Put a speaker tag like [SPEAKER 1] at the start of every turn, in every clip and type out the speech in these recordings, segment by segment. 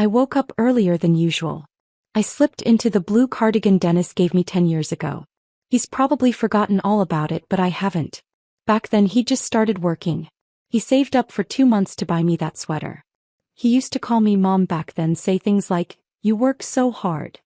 [SPEAKER 1] I woke up earlier than usual. I slipped into the blue cardigan Dennis gave me 10 years ago. He's probably forgotten all about it, but I haven't. Back then he just started working. He saved up for 2 months to buy me that sweater. He used to call me Mom back then, say things like, "You work so hard."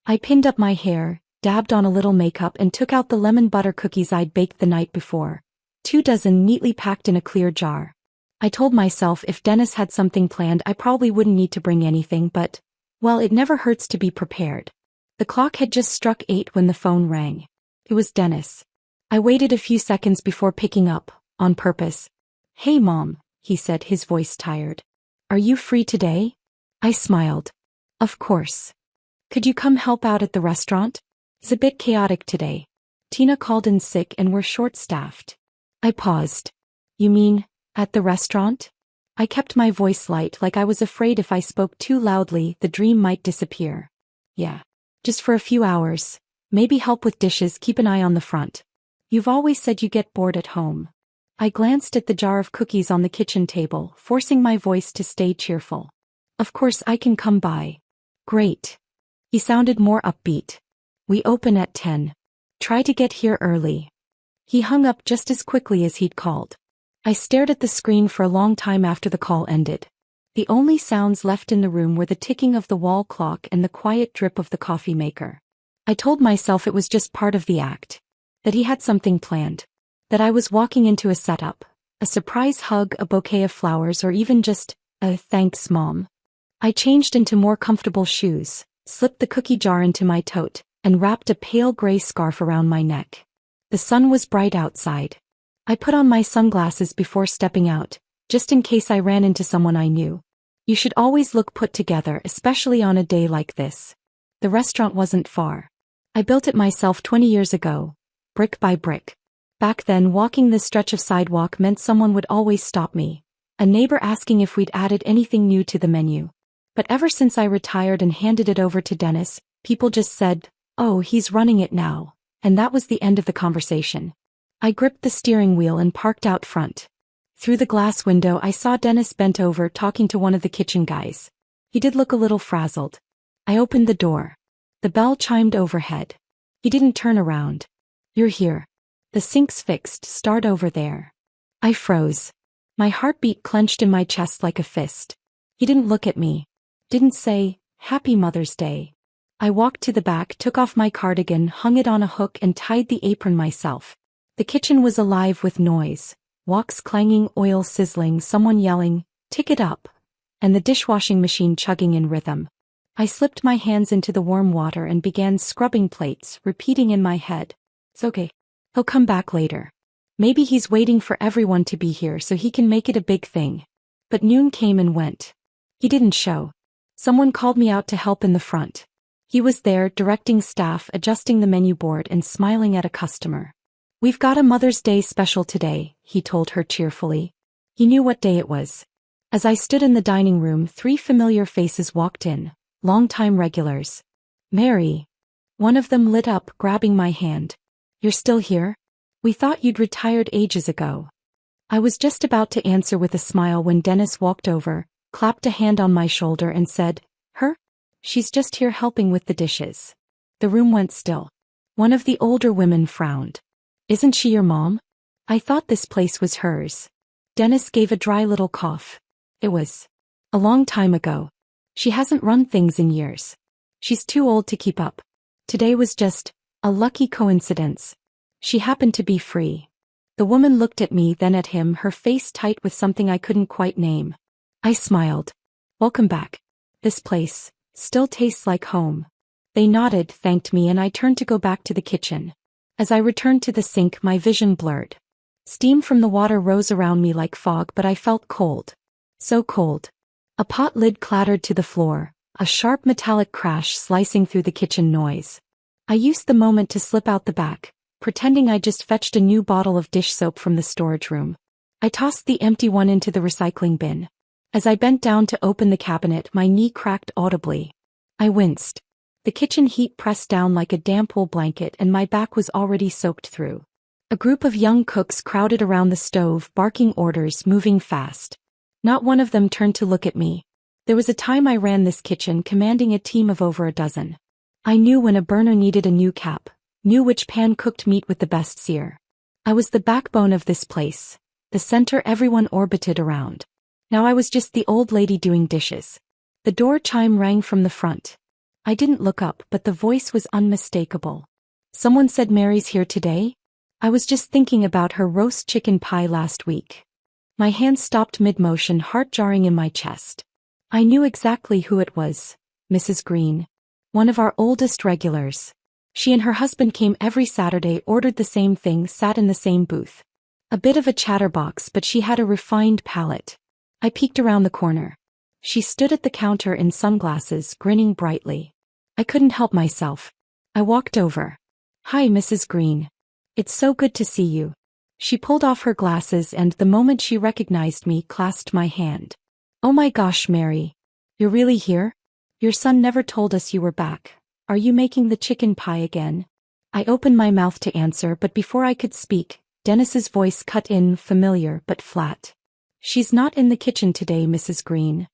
[SPEAKER 1] I pinned up my hair, dabbed on a little makeup and took out the lemon butter cookies I'd baked the night before. 2 dozen neatly packed in a clear jar. I told myself if Dennis had something planned I probably wouldn't need to bring anything, but, well, it never hurts to be prepared. The clock had just struck 8 when the phone rang. It was Dennis. I waited a few seconds before picking up, on purpose. "Hey Mom," he said, his voice tired. "Are you free today?" I smiled. "Of course. Could you come help out at the restaurant? It's a bit chaotic today. Tina called in sick and we're short-staffed." I paused. "You mean, at the restaurant?" I kept my voice light, like I was afraid if I spoke too loudly the dream might disappear. "Yeah. Just for a few hours. Maybe help with dishes, keep an eye on the front. You've always said you get bored at home." I glanced at the jar of cookies on the kitchen table, forcing my voice to stay cheerful. "Of course I can come by." "Great." He sounded more upbeat. "We open at 10. Try to get here early." He hung up just as quickly as he'd called. I stared at the screen for a long time after the call ended. The only sounds left in the room were the ticking of the wall clock and the quiet drip of the coffee maker. I told myself it was just part of the act. That he had something planned. That I was walking into a setup, a surprise hug, a bouquet of flowers, or even just a "thanks, Mom." I changed into more comfortable shoes, slipped the cookie jar into my tote, and wrapped a pale gray scarf around my neck. The sun was bright outside. I put on my sunglasses before stepping out, just in case I ran into someone I knew. You should always look put together, especially on a day like this. The restaurant wasn't far. I built it myself 20 years ago, brick by brick. Back then, walking this stretch of sidewalk meant someone would always stop me, a neighbor asking if we'd added anything new to the menu. But ever since I retired and handed it over to Dennis, people just said, "Oh, he's running it now," and that was the end of the conversation. I gripped the steering wheel and parked out front. Through the glass window I saw Dennis bent over talking to one of the kitchen guys. He did look a little frazzled. I opened the door. The bell chimed overhead. He didn't turn around. "You're here. The sink's fixed, start over there." I froze. My heartbeat clenched in my chest like a fist. He didn't look at me. Didn't say, "Happy Mother's Day." I walked to the back, took off my cardigan, hung it on a hook and tied the apron myself. The kitchen was alive with noise. Woks clanging, oil sizzling, someone yelling, "Tick it up," and the dishwashing machine chugging in rhythm. I slipped my hands into the warm water and began scrubbing plates, repeating in my head, "It's okay. He'll come back later. Maybe he's waiting for everyone to be here so he can make it a big thing." But noon came and went. He didn't show. Someone called me out to help in the front. He was there, directing staff, adjusting the menu board and smiling at a customer. "We've got a Mother's Day special today," he told her cheerfully. He knew what day it was. As I stood in the dining room, 3 familiar faces walked in, long-time regulars. "Mary." One of them lit up, grabbing my hand. "You're still here? We thought you'd retired ages ago." I was just about to answer with a smile when Dennis walked over, clapped a hand on my shoulder and said, "Her? She's just here helping with the dishes." The room went still. One of the older women frowned. "Isn't she your mom? I thought this place was hers." Dennis gave a dry little cough. "It was. A long time ago. She hasn't run things in years. She's too old to keep up. Today was just a lucky coincidence. She happened to be free." The woman looked at me, then at him, her face tight with something I couldn't quite name. I smiled. "Welcome back. This place still tastes like home." They nodded, thanked me, and I turned to go back to the kitchen. As I returned to the sink, my vision blurred. Steam from the water rose around me like fog, but I felt cold. So cold. A pot lid clattered to the floor, a sharp metallic crash slicing through the kitchen noise. I used the moment to slip out the back, pretending I just fetched a new bottle of dish soap from the storage room. I tossed the empty one into the recycling bin. As I bent down to open the cabinet, my knee cracked audibly. I winced. The kitchen heat pressed down like a damp wool blanket and my back was already soaked through. A group of young cooks crowded around the stove, barking orders, moving fast. Not one of them turned to look at me. There was a time I ran this kitchen commanding a team of over a dozen. I knew when a burner needed a new cap, knew which pan cooked meat with the best sear. I was the backbone of this place, the center everyone orbited around. Now I was just the old lady doing dishes. The door chime rang from the front. I didn't look up, but the voice was unmistakable. Someone said Mary's here today? I was just thinking about her roast chicken pie last week. My hand stopped mid-motion, heart jarring in my chest. I knew exactly who it was, Mrs. Green. One of our oldest regulars. She and her husband came every Saturday, ordered the same thing, sat in the same booth. A bit of a chatterbox, but she had a refined palate. I peeked around the corner. She stood at the counter in sunglasses, grinning brightly. I couldn't help myself. I walked over. "Hi, Mrs. Green. It's so good to see you." She pulled off her glasses and the moment she recognized me, clasped my hand. "Oh my gosh, Mary. You're really here? Your son never told us you were back. Are you making the chicken pie again?" I opened my mouth to answer, but before I could speak, Dennis's voice cut in, familiar but flat. "She's not in the kitchen today, Mrs. Green."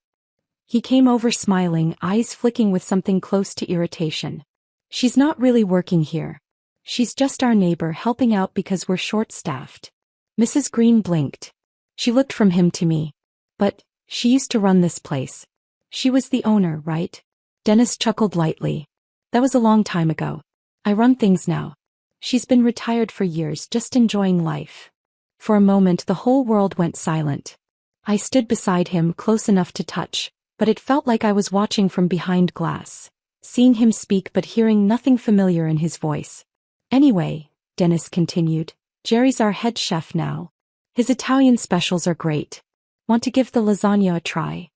[SPEAKER 1] He came over smiling, eyes flicking with something close to irritation. "She's not really working here. She's just our neighbor, helping out because we're short-staffed." Mrs. Green blinked. She looked from him to me. "But she used to run this place. She was the owner, right?" Dennis chuckled lightly. "That was a long time ago. I run things now. She's been retired for years, just enjoying life." For a moment the whole world went silent. I stood beside him, close enough to touch, but it felt like I was watching from behind glass, seeing him speak but hearing nothing familiar in his voice. "Anyway," Dennis continued, "Jerry's our head chef now. His Italian specials are great. Want to give the lasagna a try?"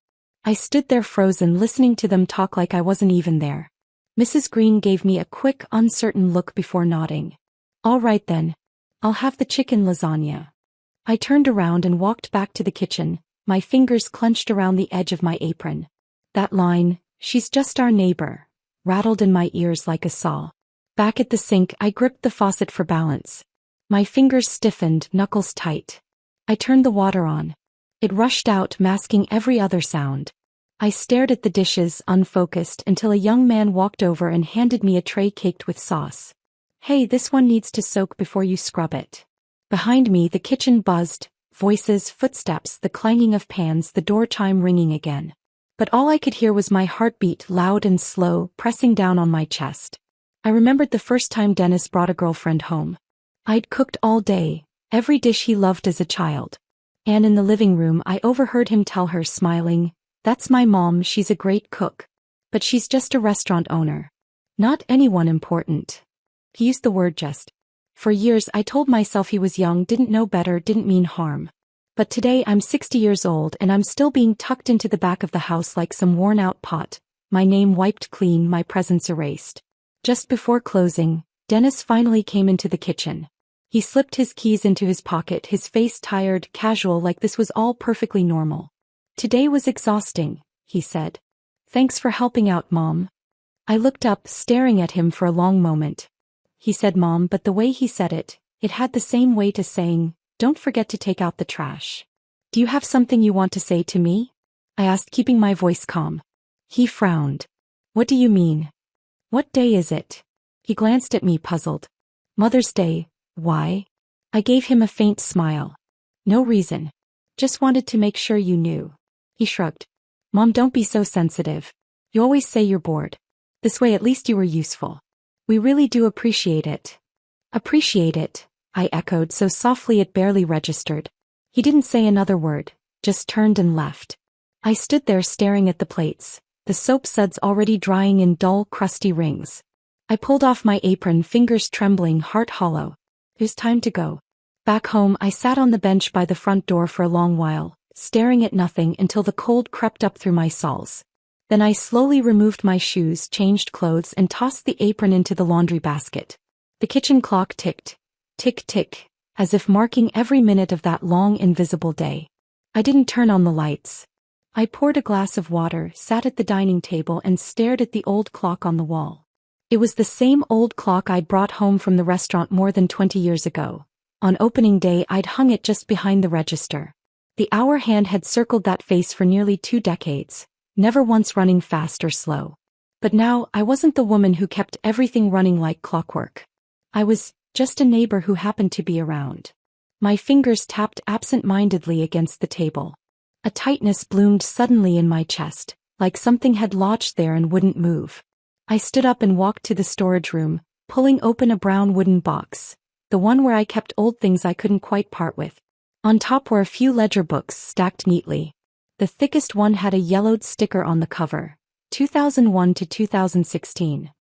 [SPEAKER 1] I stood there frozen, listening to them talk like I wasn't even there. Mrs. Green gave me a quick, uncertain look before nodding. "All right then. I'll have the chicken lasagna." I turned around and walked back to the kitchen, my fingers clenched around the edge of my apron. That line, "She's just our neighbor," rattled in my ears like a saw. Back at the sink, I gripped the faucet for balance. My fingers stiffened, knuckles tight. I turned the water on. It rushed out, masking every other sound. I stared at the dishes, unfocused, until a young man walked over and handed me a tray caked with sauce. "Hey, this one needs to soak before you scrub it." Behind me, the kitchen buzzed. Voices, footsteps, the clanging of pans, the door chime ringing again. But all I could hear was my heartbeat, loud and slow, pressing down on my chest. I remembered the first time Dennis brought a girlfriend home. I'd cooked all day, every dish he loved as a child. And in the living room I overheard him tell her, smiling, "That's my mom, she's a great cook. But she's just a restaurant owner. Not anyone important." He used the word just. For years I told myself he was young, didn't know better, didn't mean harm. But today I'm 60 years old and I'm still being tucked into the back of the house like some worn-out pot, my name wiped clean, my presence erased. Just before closing, Dennis finally came into the kitchen. He slipped his keys into his pocket, his face tired, casual, like this was all perfectly normal. "Today was exhausting," he said. "Thanks for helping out, Mom." I looked up, staring at him for a long moment. He said Mom, but the way he said it, it had the same weight as saying, "Don't forget to take out the trash." "Do you have something you want to say to me?" I asked, keeping my voice calm. He frowned. "What do you mean? What day is it?" He glanced at me, puzzled. "Mother's Day. Why?" I gave him a faint smile. "No reason. Just wanted to make sure you knew." He shrugged. "Mom, don't be so sensitive. You always say you're bored. This way at least you were useful. We really do appreciate it." "Appreciate it," I echoed so softly it barely registered. He didn't say another word, just turned and left. I stood there staring at the plates, the soap suds already drying in dull, crusty rings. I pulled off my apron, fingers trembling, heart hollow. It was time to go. Back home, I sat on the bench by the front door for a long while, staring at nothing until the cold crept up through my soles. Then I slowly removed my shoes, changed clothes, and tossed the apron into the laundry basket. The kitchen clock ticked. Tick, tick, as if marking every minute of that long, invisible day. I didn't turn on the lights. I poured a glass of water, sat at the dining table, and stared at the old clock on the wall. It was the same old clock I'd brought home from the restaurant more than 20 years ago. On opening day, I'd hung it just behind the register. The hour hand had circled that face for nearly 2 decades. never once running fast or slow. But now, I wasn't the woman who kept everything running like clockwork. I was just a neighbor who happened to be around. My fingers tapped absent-mindedly against the table. A tightness bloomed suddenly in my chest, like something had lodged there and wouldn't move. I stood up and walked to the storage room, pulling open a brown wooden box, the one where I kept old things I couldn't quite part with. On top were a few ledger books stacked neatly. The thickest one had a yellowed sticker on the cover, 2001 to 2016.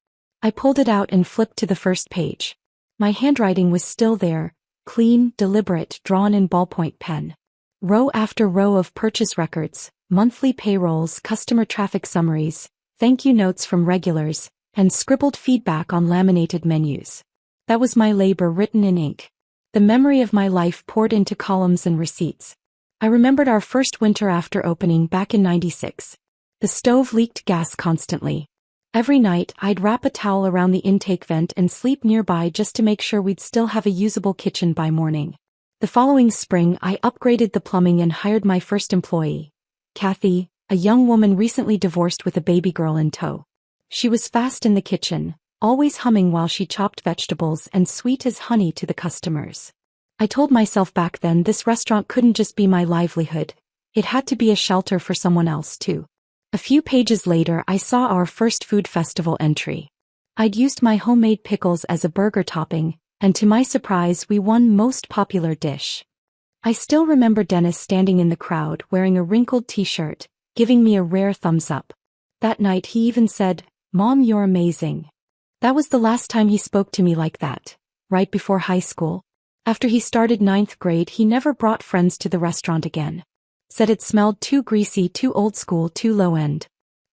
[SPEAKER 1] I pulled it out and flipped to the first page. My handwriting was still there, clean, deliberate, drawn in ballpoint pen. Row after row of purchase records, monthly payrolls, customer traffic summaries, thank you notes from regulars, and scribbled feedback on laminated menus. That was my labor written in ink. The memory of my life poured into columns and receipts. I remembered our first winter after opening back in '96. The stove leaked gas constantly. Every night, I'd wrap a towel around the intake vent and sleep nearby just to make sure we'd still have a usable kitchen by morning. The following spring, I upgraded the plumbing and hired my first employee, Kathy, a young woman recently divorced with a baby girl in tow. She was fast in the kitchen, always humming while she chopped vegetables and sweet as honey to the customers. I told myself back then this restaurant couldn't just be my livelihood. It had to be a shelter for someone else too. A few pages later, I saw our first food festival entry. I'd used my homemade pickles as a burger topping, and to my surprise, we won most popular dish. I still remember Dennis standing in the crowd wearing a wrinkled t-shirt, giving me a rare thumbs up. That night he even said, "Mom, you're amazing." That was the last time he spoke to me like that, right before high school. After he started 9th grade, he never brought friends to the restaurant again. Said it smelled too greasy, too old school, too low end.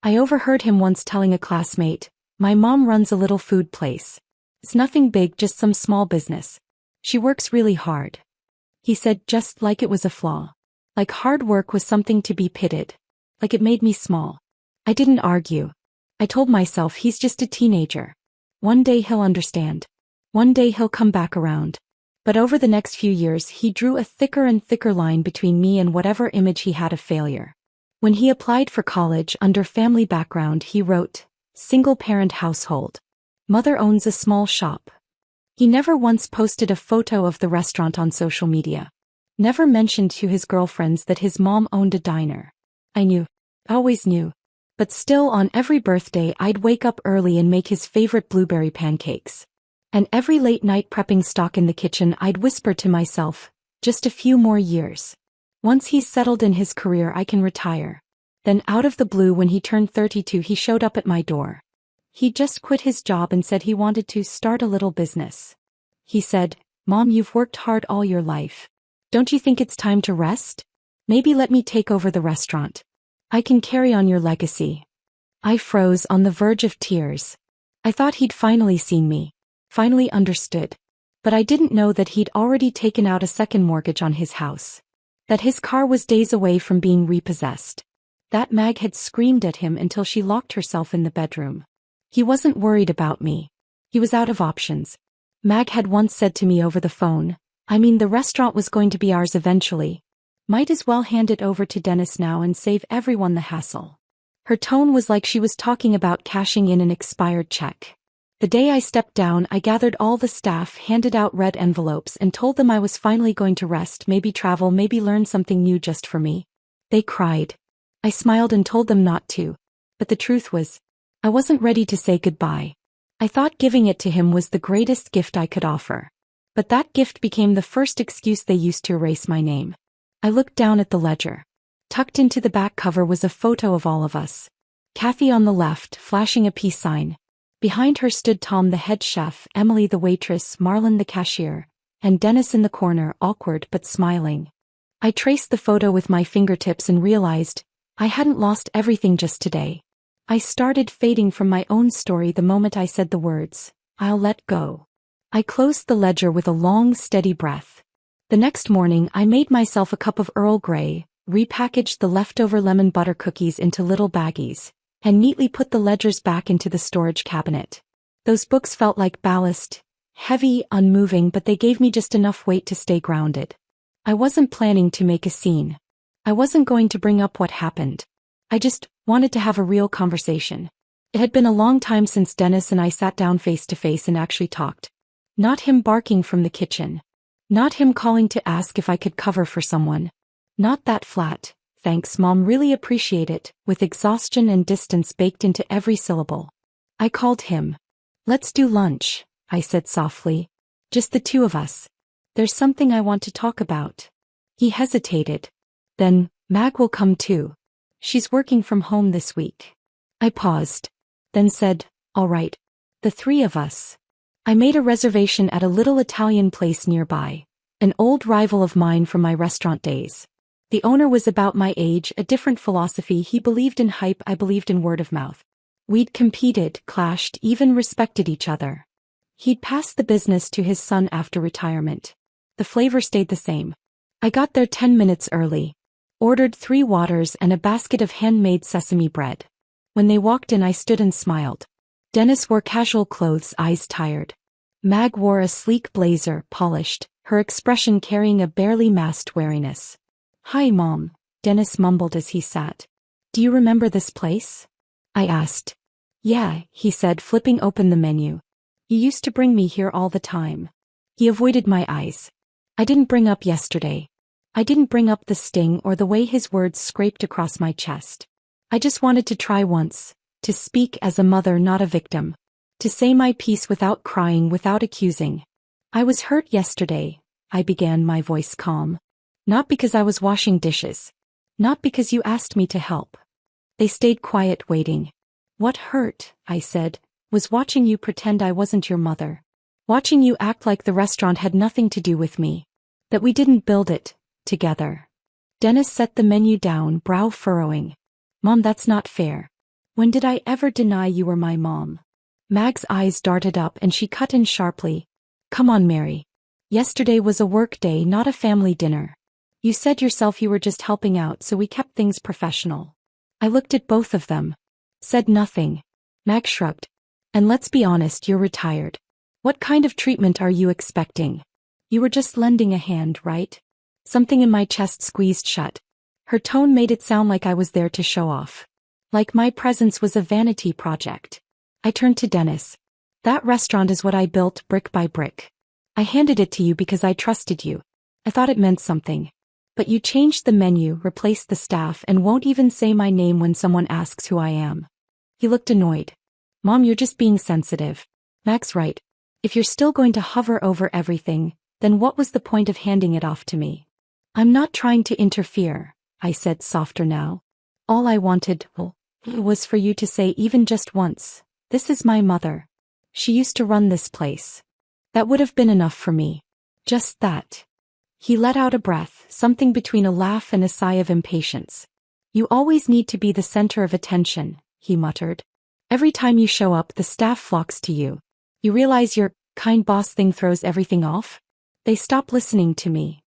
[SPEAKER 1] I overheard him once telling a classmate, "My mom runs a little food place. It's nothing big, just some small business. She works really hard." He said just like it was a flaw. Like hard work was something to be pitted. Like it made me small. I didn't argue. I told myself he's just a teenager. One day he'll understand. One day he'll come back around. But over the next few years he drew a thicker and thicker line between me and whatever image he had of failure. When he applied for college under family background he wrote, "Single-parent household. Mother owns a small shop." He never once posted a photo of the restaurant on social media. Never mentioned to his girlfriends that his mom owned a diner. I knew. Always knew. But still on every birthday I'd wake up early and make his favorite blueberry pancakes. And every late night prepping stock in the kitchen I'd whisper to myself, just a few more years. Once he's settled in his career I can retire. Then out of the blue when he turned 32 he showed up at my door. He just quit his job and said he wanted to start a little business. He said, "Mom, you've worked hard all your life. Don't you think it's time to rest? Maybe let me take over the restaurant. I can carry on your legacy." I froze on the verge of tears. I thought he'd finally seen me. Finally understood. But I didn't know that he'd already taken out a second mortgage on his house. That his car was days away from being repossessed. That Mag had screamed at him until she locked herself in the bedroom. He wasn't worried about me. He was out of options. Mag had once said to me over the phone, the restaurant was going to be ours eventually. Might as well hand it over to Dennis now and save everyone the hassle. Her tone was like she was talking about cashing in an expired check. The day I stepped down, I gathered all the staff, handed out red envelopes, and told them I was finally going to rest, maybe travel, maybe learn something new just for me. They cried. I smiled and told them not to. But the truth was, I wasn't ready to say goodbye. I thought giving it to him was the greatest gift I could offer. But that gift became the first excuse they used to erase my name. I looked down at the ledger. Tucked into the back cover was a photo of all of us. Kathy on the left, flashing a peace sign. Behind her stood Tom the head chef, Emily the waitress, Marlon the cashier, and Dennis in the corner, awkward but smiling. I traced the photo with my fingertips and realized, I hadn't lost everything just today. I started fading from my own story the moment I said the words, "I'll let go." I closed the ledger with a long, steady breath. The next morning I made myself a cup of Earl Grey, repackaged the leftover lemon butter cookies into little baggies, and neatly put the ledgers back into the storage cabinet. Those books felt like ballast, heavy, unmoving, but they gave me just enough weight to stay grounded. I wasn't planning to make a scene. I wasn't going to bring up what happened. I just wanted to have a real conversation. It had been a long time since Dennis and I sat down face to face and actually talked. Not him barking from the kitchen. Not him calling to ask if I could cover for someone. Not that flat, "Thanks, Mom, really appreciate it," with exhaustion and distance baked into every syllable. I called him. "Let's do lunch," I said softly. "Just the two of us. There's something I want to talk about." He hesitated. "Then, Mag will come too. She's working from home this week." I paused. Then said, "All right. The three of us." I made a reservation at a little Italian place nearby, an old rival of mine from my restaurant days. The owner was about my age, a different philosophy. He believed in hype, I believed in word of mouth. We'd competed, clashed, even respected each other. He'd passed the business to his son after retirement. The flavor stayed the same. I got there 10 minutes early. Ordered 3 waters and a basket of handmade sesame bread. When they walked in, I stood and smiled. Dennis wore casual clothes, eyes tired. Mag wore a sleek blazer, polished, her expression carrying a barely masked wariness. "Hi, Mom," Dennis mumbled as he sat. "Do you remember this place?" I asked. "Yeah," he said, flipping open the menu. "You used to bring me here all the time." He avoided my eyes. I didn't bring up yesterday. I didn't bring up the sting or the way his words scraped across my chest. I just wanted to try once, to speak as a mother, not a victim. To say my piece without crying, without accusing. "I was hurt yesterday," I began, my voice calm. "Not because I was washing dishes. Not because you asked me to help." They stayed quiet, waiting. "What hurt," I said, "was watching you pretend I wasn't your mother. Watching you act like the restaurant had nothing to do with me. That we didn't build it together." Dennis set the menu down, brow furrowing. "Mom, that's not fair. When did I ever deny you were my mom?" Mag's eyes darted up and she cut in sharply. "Come on, Mary. Yesterday was a work day, not a family dinner. You said yourself you were just helping out, so we kept things professional." I looked at both of them. Said nothing. Mag shrugged. "And let's be honest, you're retired. What kind of treatment are you expecting? You were just lending a hand, right?" Something in my chest squeezed shut. Her tone made it sound like I was there to show off. Like my presence was a vanity project. I turned to Dennis. "That restaurant is what I built, brick by brick. I handed it to you because I trusted you. I thought it meant something. But you changed the menu, replaced the staff, and won't even say my name when someone asks who I am." He looked annoyed. "Mom, you're just being sensitive. Mac's right. If you're still going to hover over everything, then what was the point of handing it off to me?" "I'm not trying to interfere," I said, softer now. "All I wanted was for you to say, even just once, 'This is my mother. She used to run this place.' That would have been enough for me. Just that." He let out a breath, something between a laugh and a sigh of impatience. "You always need to be the center of attention," he muttered. "Every time you show up, the staff flocks to you. You realize your kind boss thing throws everything off?" They stopped listening to me.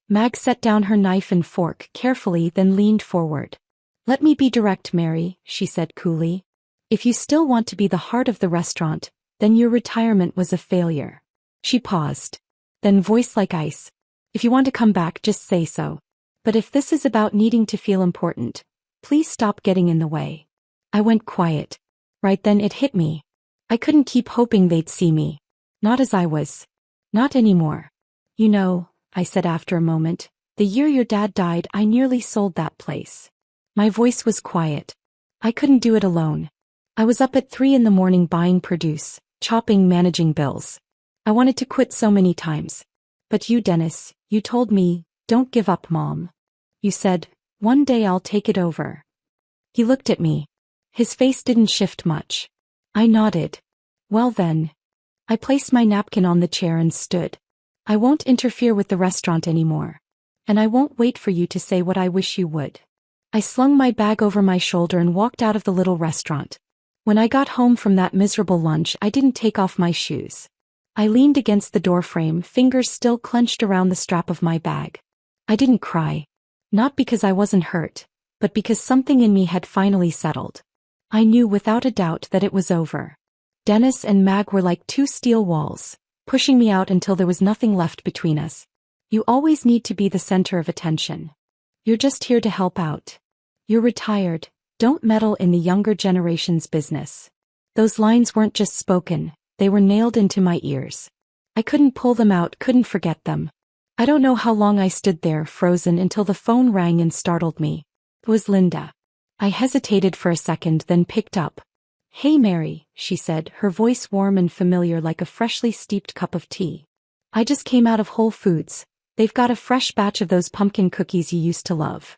[SPEAKER 1] Mag set down her knife and fork carefully, then leaned forward. "Let me be direct, Mary," she said coolly. "If you still want to be the heart of the restaurant, then your retirement was a failure." She paused. Then, voice like ice, "If you want to come back, just say so. But if this is about needing to feel important, please stop getting in the way." I went quiet. Right then it hit me. I couldn't keep hoping they'd see me. Not as I was. Not anymore. "You know," I said after a moment, "the year your dad died, I nearly sold that place." My voice was quiet. I couldn't do it alone. I was up at 3 in the morning buying produce, chopping, managing bills. I wanted to quit so many times. But you, Dennis, you told me, "Don't give up, Mom." You said, "One day I'll take it over." He looked at me. His face didn't shift much. I nodded. "Well then." I placed my napkin on the chair and stood. "I won't interfere with the restaurant anymore. And I won't wait for you to say what I wish you would." I slung my bag over my shoulder and walked out of the little restaurant. When I got home from that miserable lunch, I didn't take off my shoes. I leaned against the doorframe, fingers still clenched around the strap of my bag. I didn't cry. Not because I wasn't hurt, but because something in me had finally settled. I knew without a doubt that it was over. Dennis and Mag were like 2 steel walls, pushing me out until there was nothing left between us. "You always need to be the center of attention. You're just here to help out. You're retired. Don't meddle in the younger generation's business. Those lines weren't just spoken, they were nailed into my ears. I couldn't pull them out, couldn't forget them. I don't know how long I stood there frozen until the phone rang and startled me. It was Linda. I hesitated for a second, then picked up. "Hey Mary," she said, her voice warm and familiar like a freshly steeped cup of tea. "I just came out of Whole Foods. They've got a fresh batch of those pumpkin cookies you used to love."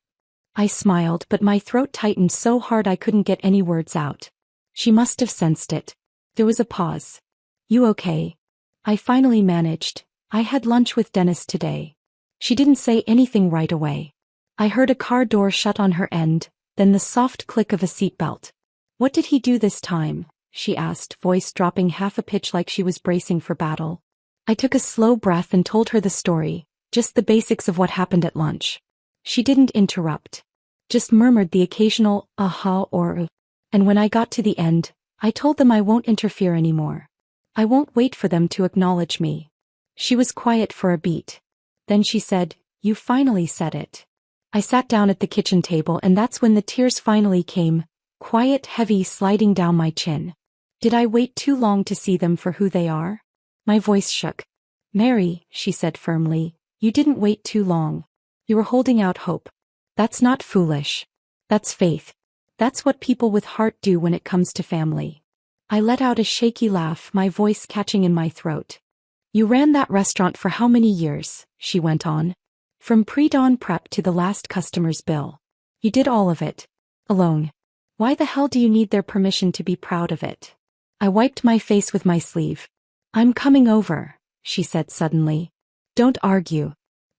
[SPEAKER 1] I smiled, but my throat tightened so hard I couldn't get any words out. She must have sensed it. There was a pause. "You okay?" I finally managed. "I had lunch with Dennis today." She didn't say anything right away. I heard a car door shut on her end, then the soft click of a seatbelt. "What did he do this time?" she asked, voice dropping half a pitch like she was bracing for battle. I took a slow breath and told her the story, just the basics of what happened at lunch. She didn't interrupt. Just murmured the occasional aha or and when I got to the end, I told them I won't interfere anymore. I won't wait for them to acknowledge me. She was quiet for a beat. Then she said, "You finally said it." I sat down at the kitchen table, and that's when the tears finally came, quiet, heavy, sliding down my chin. Did I wait too long to see them for who they are? My voice shook. "Mary," she said firmly, "you didn't wait too long. You were holding out hope. That's not foolish. That's faith. That's what people with heart do when it comes to family." I let out a shaky laugh, my voice catching in my throat. "You ran that restaurant for how many years?" she went on. "From pre-dawn prep to the last customer's bill. You did all of it. Alone. Why the hell do you need their permission to be proud of it?" I wiped my face with my sleeve. "I'm coming over," she said suddenly. "Don't argue.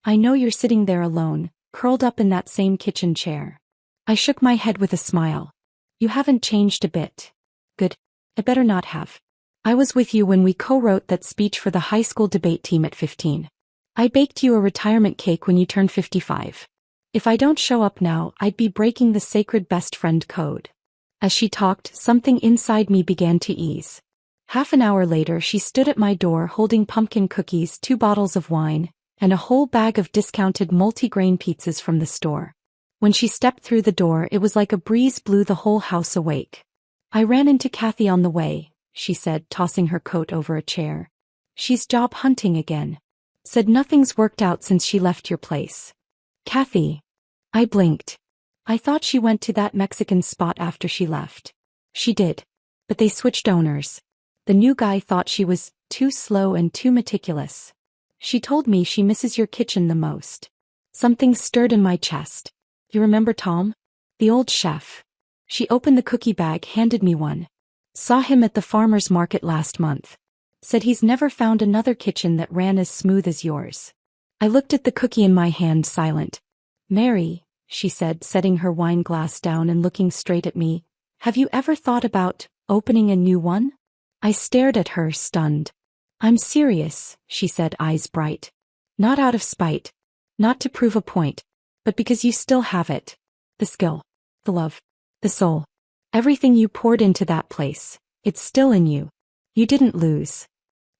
[SPEAKER 1] I know you're sitting there alone, curled up in that same kitchen chair." I shook my head with a smile. "You haven't changed a bit." "Good. I better not have. I was with you when we co-wrote that speech for the high school debate team at 15. I baked you a retirement cake when you turned 55. If I don't show up now, I'd be breaking the sacred best friend code." As she talked, something inside me began to ease. Half an hour later, she stood at my door holding pumpkin cookies, 2 bottles of wine, and a whole bag of discounted multi-grain pizzas from the store. When she stepped through the door, it was like a breeze blew the whole house awake. "I ran into Kathy on the way," she said, tossing her coat over a chair. "She's job hunting again. Said nothing's worked out since she left your place." "Kathy." I blinked. I thought she went to that Mexican spot after she left. She did. But they switched owners. The new guy thought she was too slow and too meticulous. She told me she misses your kitchen the most. Something stirred in my chest. "You remember Tom? The old chef." She opened the cookie bag, handed me one. "Saw him at the farmer's market last month. Said he's never found another kitchen that ran as smooth as yours." I looked at the cookie in my hand, silent. "Mary," she said, setting her wine glass down and looking straight at me, "have you ever thought about opening a new one?" I stared at her, stunned. "I'm serious," she said, eyes bright. "Not out of spite. Not to prove a point. But because you still have it. The skill. The love. The soul. Everything you poured into that place. It's still in you. You didn't lose."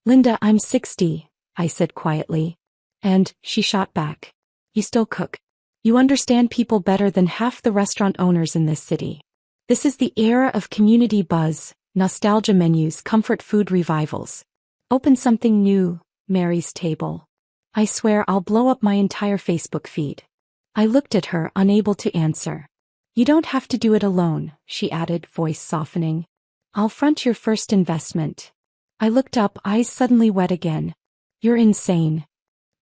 [SPEAKER 1] "Linda, I'm 60, I said quietly. "And," she shot back, "you still cook. You understand people better than half the restaurant owners in this city. This is the era of community buzz, nostalgia menus, comfort food revivals. Open something new, Mary's Table. I swear I'll blow up my entire Facebook feed." I looked at her, unable to answer. "You don't have to do it alone," she added, voice softening. "I'll front your first investment." I looked up, eyes suddenly wet again. "You're insane."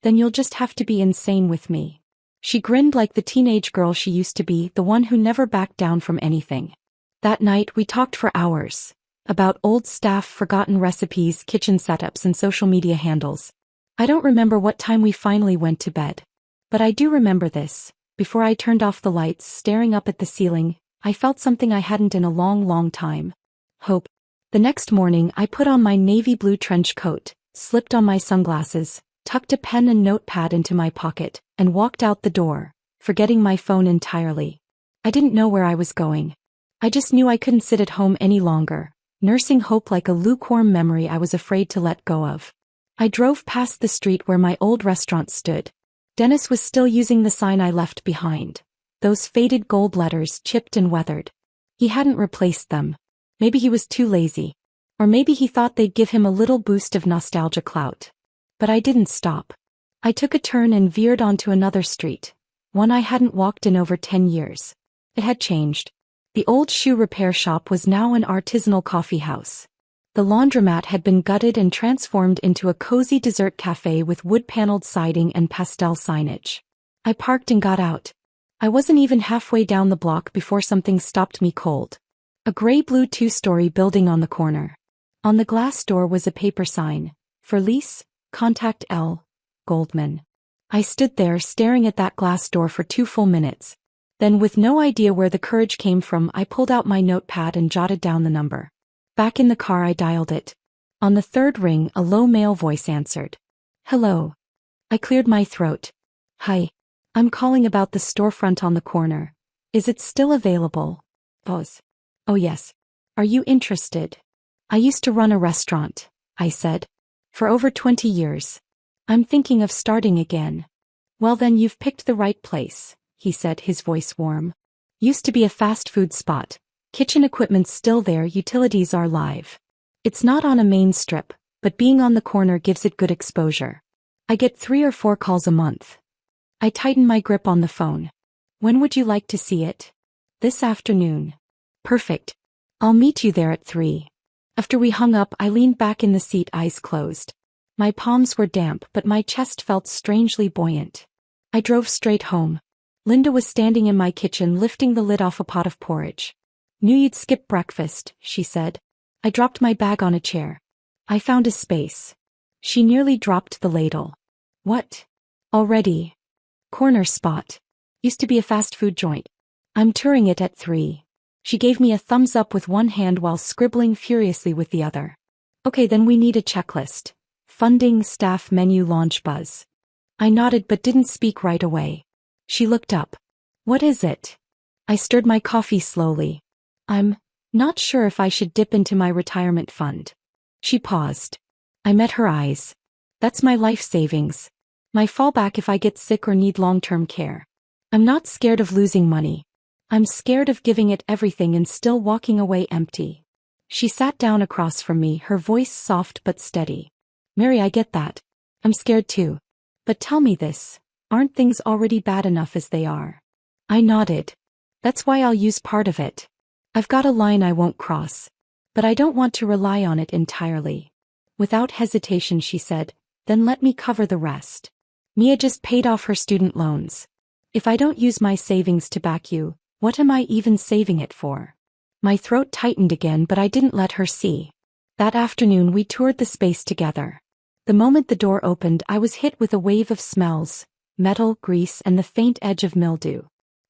[SPEAKER 1] "Then you'll just have to be insane with me." She grinned like the teenage girl she used to be, the one who never backed down from anything. That night we talked for hours. About old staff, forgotten recipes, kitchen setups, and social media handles. I don't remember what time we finally went to bed. But I do remember this. Before I turned off the lights, staring up at the ceiling, I felt something I hadn't in a long, long time. Hope. The next morning, I put on my navy blue trench coat, slipped on my sunglasses, tucked a pen and notepad into my pocket, and walked out the door, forgetting my phone entirely. I didn't know where I was going. I just knew I couldn't sit at home any longer, nursing hope like a lukewarm memory I was afraid to let go of. I drove past the street where my old restaurant stood. Dennis was still using the sign I left behind. Those faded gold letters, chipped and weathered. He hadn't replaced them. Maybe he was too lazy. Or maybe he thought they'd give him a little boost of nostalgia clout. But I didn't stop. I took a turn and veered onto another street, one I hadn't walked in over 10 years. It had changed. The old shoe repair shop was now an artisanal coffee house. The laundromat had been gutted and transformed into a cozy dessert cafe with wood-paneled siding and pastel signage. I parked and got out. I wasn't even halfway down the block before something stopped me cold. A gray-blue two-story building on the corner. On the glass door was a paper sign, "For lease, contact L. Goldman." I stood there staring at that glass door for 2 full minutes. Then, with no idea where the courage came from, I pulled out my notepad and jotted down the number. Back in the car, I dialed it. On the 3rd ring, a low male voice answered. "Hello." I cleared my throat. "Hi. I'm calling about the storefront on the corner. Is it still available?" Pause. "Oh yes. Are you interested?" "I used to run a restaurant," I said. "For over 20 years. I'm thinking of starting again." "Well then, you've picked the right place," he said, his voice warm. "Used to be a fast food spot. Kitchen equipment's still there, utilities are live. It's not on a main strip, but being on the corner gives it good exposure. I get 3 or 4 calls a month." I tightened my grip on the phone. "When would you like to see it?" "This afternoon." "Perfect. I'll meet you there at 3. After we hung up, I leaned back in the seat, eyes closed. My palms were damp, but my chest felt strangely buoyant. I drove straight home. Linda was standing in my kitchen, lifting the lid off a pot of porridge. "Knew you'd skip breakfast," she said. I dropped my bag on a chair. I found a space. She nearly dropped the ladle. "What? Already?" "Corner spot. Used to be a fast food joint. I'm touring it at 3. She gave me a thumbs up with one hand while scribbling furiously with the other. "Okay, then we need a checklist. Funding, staff, menu, launch buzz." I nodded but didn't speak right away. She looked up. "What is it?" I stirred my coffee slowly. "I'm not sure if I should dip into my retirement fund." She paused. I met her eyes. "That's my life savings. My fallback if I get sick or need long-term care. I'm not scared of losing money. I'm scared of giving it everything and still walking away empty." She sat down across from me, her voice soft but steady. "Mary, I get that. I'm scared too. But tell me this, aren't things already bad enough as they are?" I nodded. "That's why I'll use part of it. I've got a line I won't cross. But I don't want to rely on it entirely." Without hesitation she said, "Then let me cover the rest. Mia just paid off her student loans. If I don't use my savings to back you, what am I even saving it for?" My throat tightened again, but I didn't let her see. That afternoon we toured the space together. The moment the door opened, I was hit with a wave of smells: metal, grease, and the faint edge of mildew.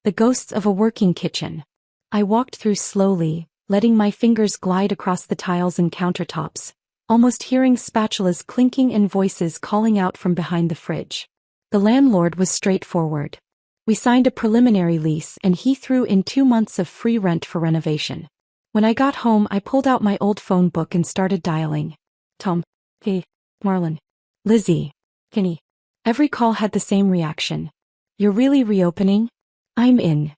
[SPEAKER 1] The ghosts of a working kitchen. I walked through slowly, letting my fingers glide across the tiles and countertops, almost hearing spatulas clinking and voices calling out from behind the fridge. The landlord was straightforward. We signed a preliminary lease and he threw in 2 months of free rent for renovation. When I got home, I pulled out my old phone book and started dialing. "Tom. Hey. Marlon. Lizzie. Kenny." Every call had the same reaction. "You're really reopening?" "I'm in."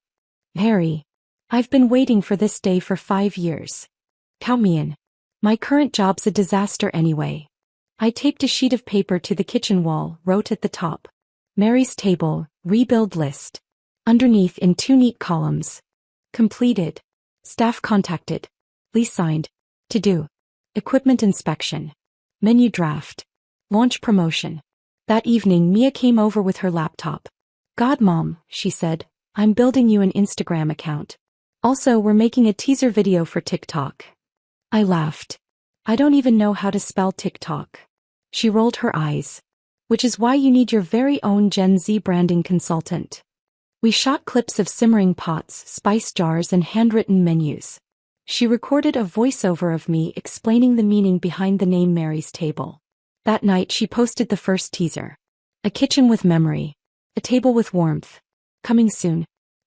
[SPEAKER 1] "Harry. I've been waiting for this day for 5 years. Count me in. My current job's a disaster anyway." I taped a sheet of paper to the kitchen wall, wrote at the top, "Mary's table, rebuild list." Underneath, in 2 neat columns, "Completed. Staff contacted. Lease signed. To do. Equipment inspection. Menu draft. Launch promotion." That evening, Mia came over with her laptop. "God, Mom," she said, "I'm building you an Instagram account. Also, we're making a teaser video for TikTok." I laughed. "I don't even know how to spell TikTok." She rolled her eyes. "Which is why you need your very own Gen Z branding consultant." We shot clips of simmering pots, spice jars, and handwritten menus. She recorded a voiceover of me explaining the meaning behind the name Mary's Table. That night she posted the first teaser. "A kitchen with memory. A table with warmth. Coming soon.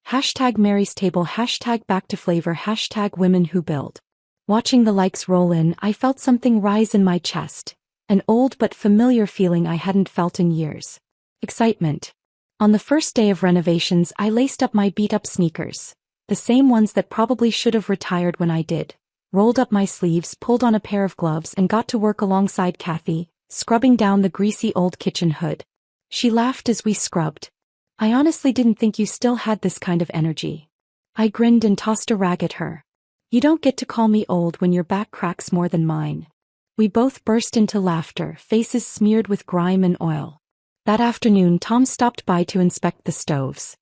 [SPEAKER 1] Hashtag Mary's Table, hashtag back to flavor, hashtag women who build." Watching the likes roll in, I felt something rise in my chest. An old but familiar feeling I hadn't felt in years. Excitement. On the first day of renovations, I laced up my beat-up sneakers. the same ones that probably should have retired when I did. Rolled up my sleeves, pulled on a pair of gloves and got to work alongside Kathy, scrubbing down the greasy old kitchen hood. She laughed as we scrubbed. I honestly didn't think you still had this kind of energy. I grinned and tossed a rag at her. You don't get to call me old when your back cracks more than mine. We both burst into laughter, faces smeared with grime and oil. That afternoon Tom stopped by to inspect the stoves.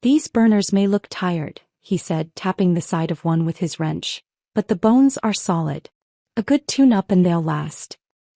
[SPEAKER 1] These burners may look tired, he said, tapping the side of one with his wrench, but the bones are solid. A good tune-up and they'll last.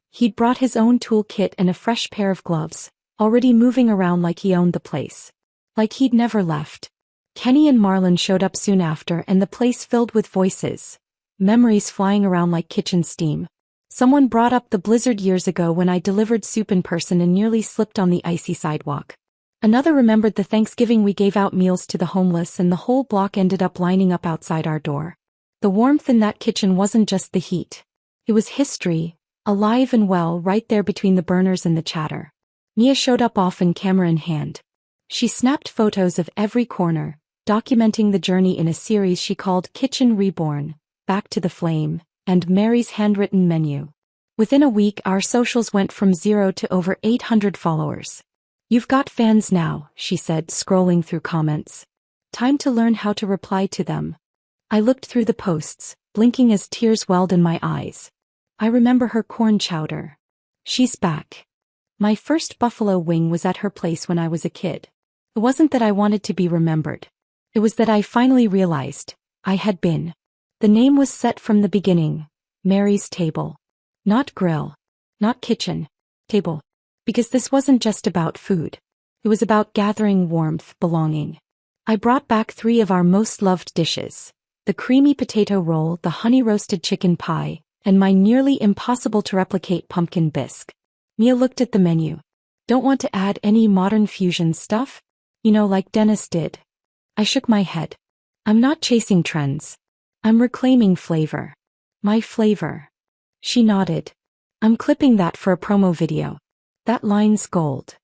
[SPEAKER 1] He'd brought his own tool kit and a fresh pair of gloves, already moving around like he owned the place. Like he'd never left. Kenny and Marlon showed up soon after and the place filled with voices. Memories flying around like kitchen steam. Someone brought up the blizzard years ago when I delivered soup in person and nearly slipped on the icy sidewalk. Another remembered the Thanksgiving we gave out meals to the homeless and the whole block ended up lining up outside our door. The warmth in that kitchen wasn't just the heat. It was history, alive and well right there between the burners and the chatter. Mia showed up often, camera in hand. She snapped photos of every corner, documenting the journey in a series she called Kitchen Reborn, Back to the Flame, and Mary's Handwritten Menu. Within a week our socials went from 0 to over 800 followers. You've got fans now, she said, scrolling through comments. Time to learn how to reply to them. I looked through the posts, blinking as tears welled in my eyes. I remember her corn chowder. She's back. My first buffalo wing was at her place when I was a kid. It wasn't that I wanted to be remembered. It was that I finally realized I had been. The name was set from the beginning. Mary's Table. Not grill. Not kitchen. Table. Because this wasn't just about food. It was about gathering warmth, belonging. I brought back 3 of our most loved dishes. The creamy potato roll, the honey-roasted chicken pie, and my nearly impossible-to-replicate pumpkin bisque. Mia looked at the menu. Don't want to add any modern fusion stuff? You know, like Dennis did. I shook my head. I'm not chasing trends. I'm reclaiming flavor. My flavor. She nodded. I'm clipping that for a promo video. That line's gold.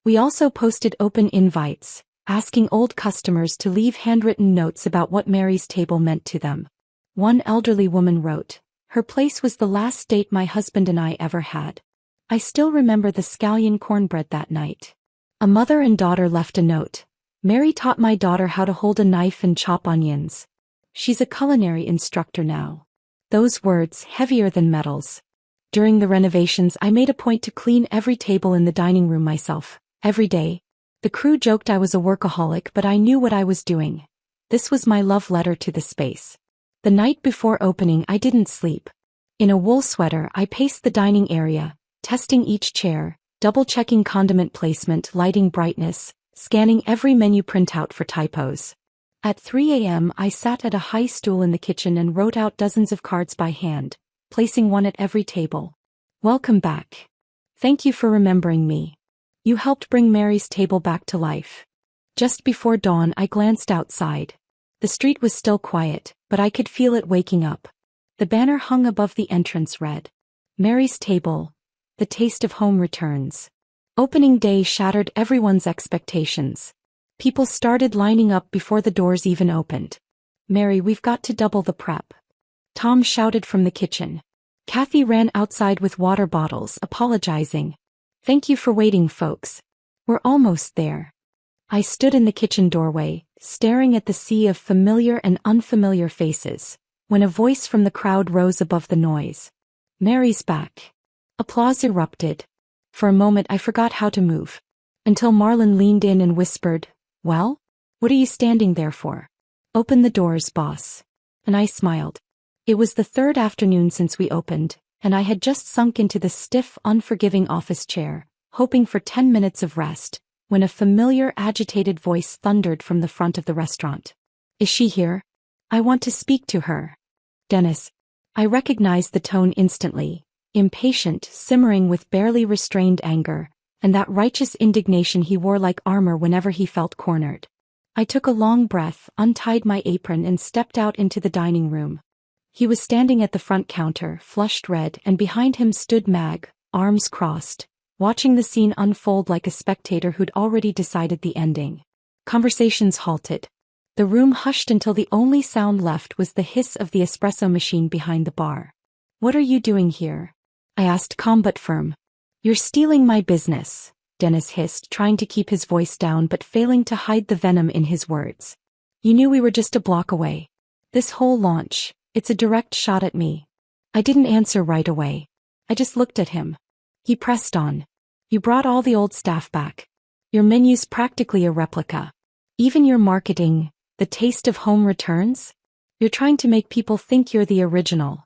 [SPEAKER 1] We also posted open invites, asking old customers to leave handwritten notes about what Mary's Table meant to them. One elderly woman wrote, her place was the last date my husband and I ever had. I still remember the scallion cornbread that night. A mother and daughter left a note. Mary taught my daughter how to hold a knife and chop onions. She's a culinary instructor now. Those words, heavier than metals. During the renovations I made a point to clean every table in the dining room myself, every day. The crew joked I was a workaholic, but I knew what I was doing. This was my love letter to the space. The night before opening I didn't sleep. In a wool sweater I paced the dining area, testing each chair, double-checking condiment placement, lighting brightness, scanning every menu printout for typos. At 3 a.m. I sat at a high stool in the kitchen and wrote out dozens of cards by hand, placing one at every table. Welcome back. Thank you for remembering me. You helped bring Mary's Table back to life. Just before dawn I glanced outside. The street was still quiet, but I could feel it waking up. The banner hung above the entrance read, Mary's Table, the taste of home returns. Opening day shattered everyone's expectations. People started lining up before the doors even opened. Mary, we've got to double the prep. Tom shouted from the kitchen. Kathy ran outside with water bottles, apologizing. Thank you for waiting, folks. We're almost there. I stood in the kitchen doorway, staring at the sea of familiar and unfamiliar faces, when a voice from the crowd rose above the noise. Mary's back. Applause erupted. For a moment I forgot how to move. Until Marlon leaned in and whispered, well? What are you standing there for? Open the doors, boss. And I smiled. It was the 3rd afternoon since we opened, and I had just sunk into the stiff, unforgiving office chair, hoping for 10 minutes of rest, when a familiar, agitated voice thundered from the front of the restaurant. Is she here? I want to speak to her. Dennis. I recognized the tone instantly, impatient, simmering with barely restrained anger, and that righteous indignation he wore like armor whenever he felt cornered. I took a long breath, untied my apron and stepped out into the dining room. He was standing at the front counter, flushed red, and behind him stood Mag, arms crossed, watching the scene unfold like a spectator who'd already decided the ending. Conversations halted. The room hushed until the only sound left was the hiss of the espresso machine behind the bar. "What are you doing here?" I asked, calm but firm. "You're stealing my business," Dennis hissed, trying to keep his voice down but failing to hide the venom in his words. "You knew we were just a block away. This whole launch, it's a direct shot at me." I didn't answer right away. I just looked at him. He pressed on. "You brought all the old staff back. Your menu's practically a replica. Even your marketing, the taste of home returns? You're trying to make people think you're the original."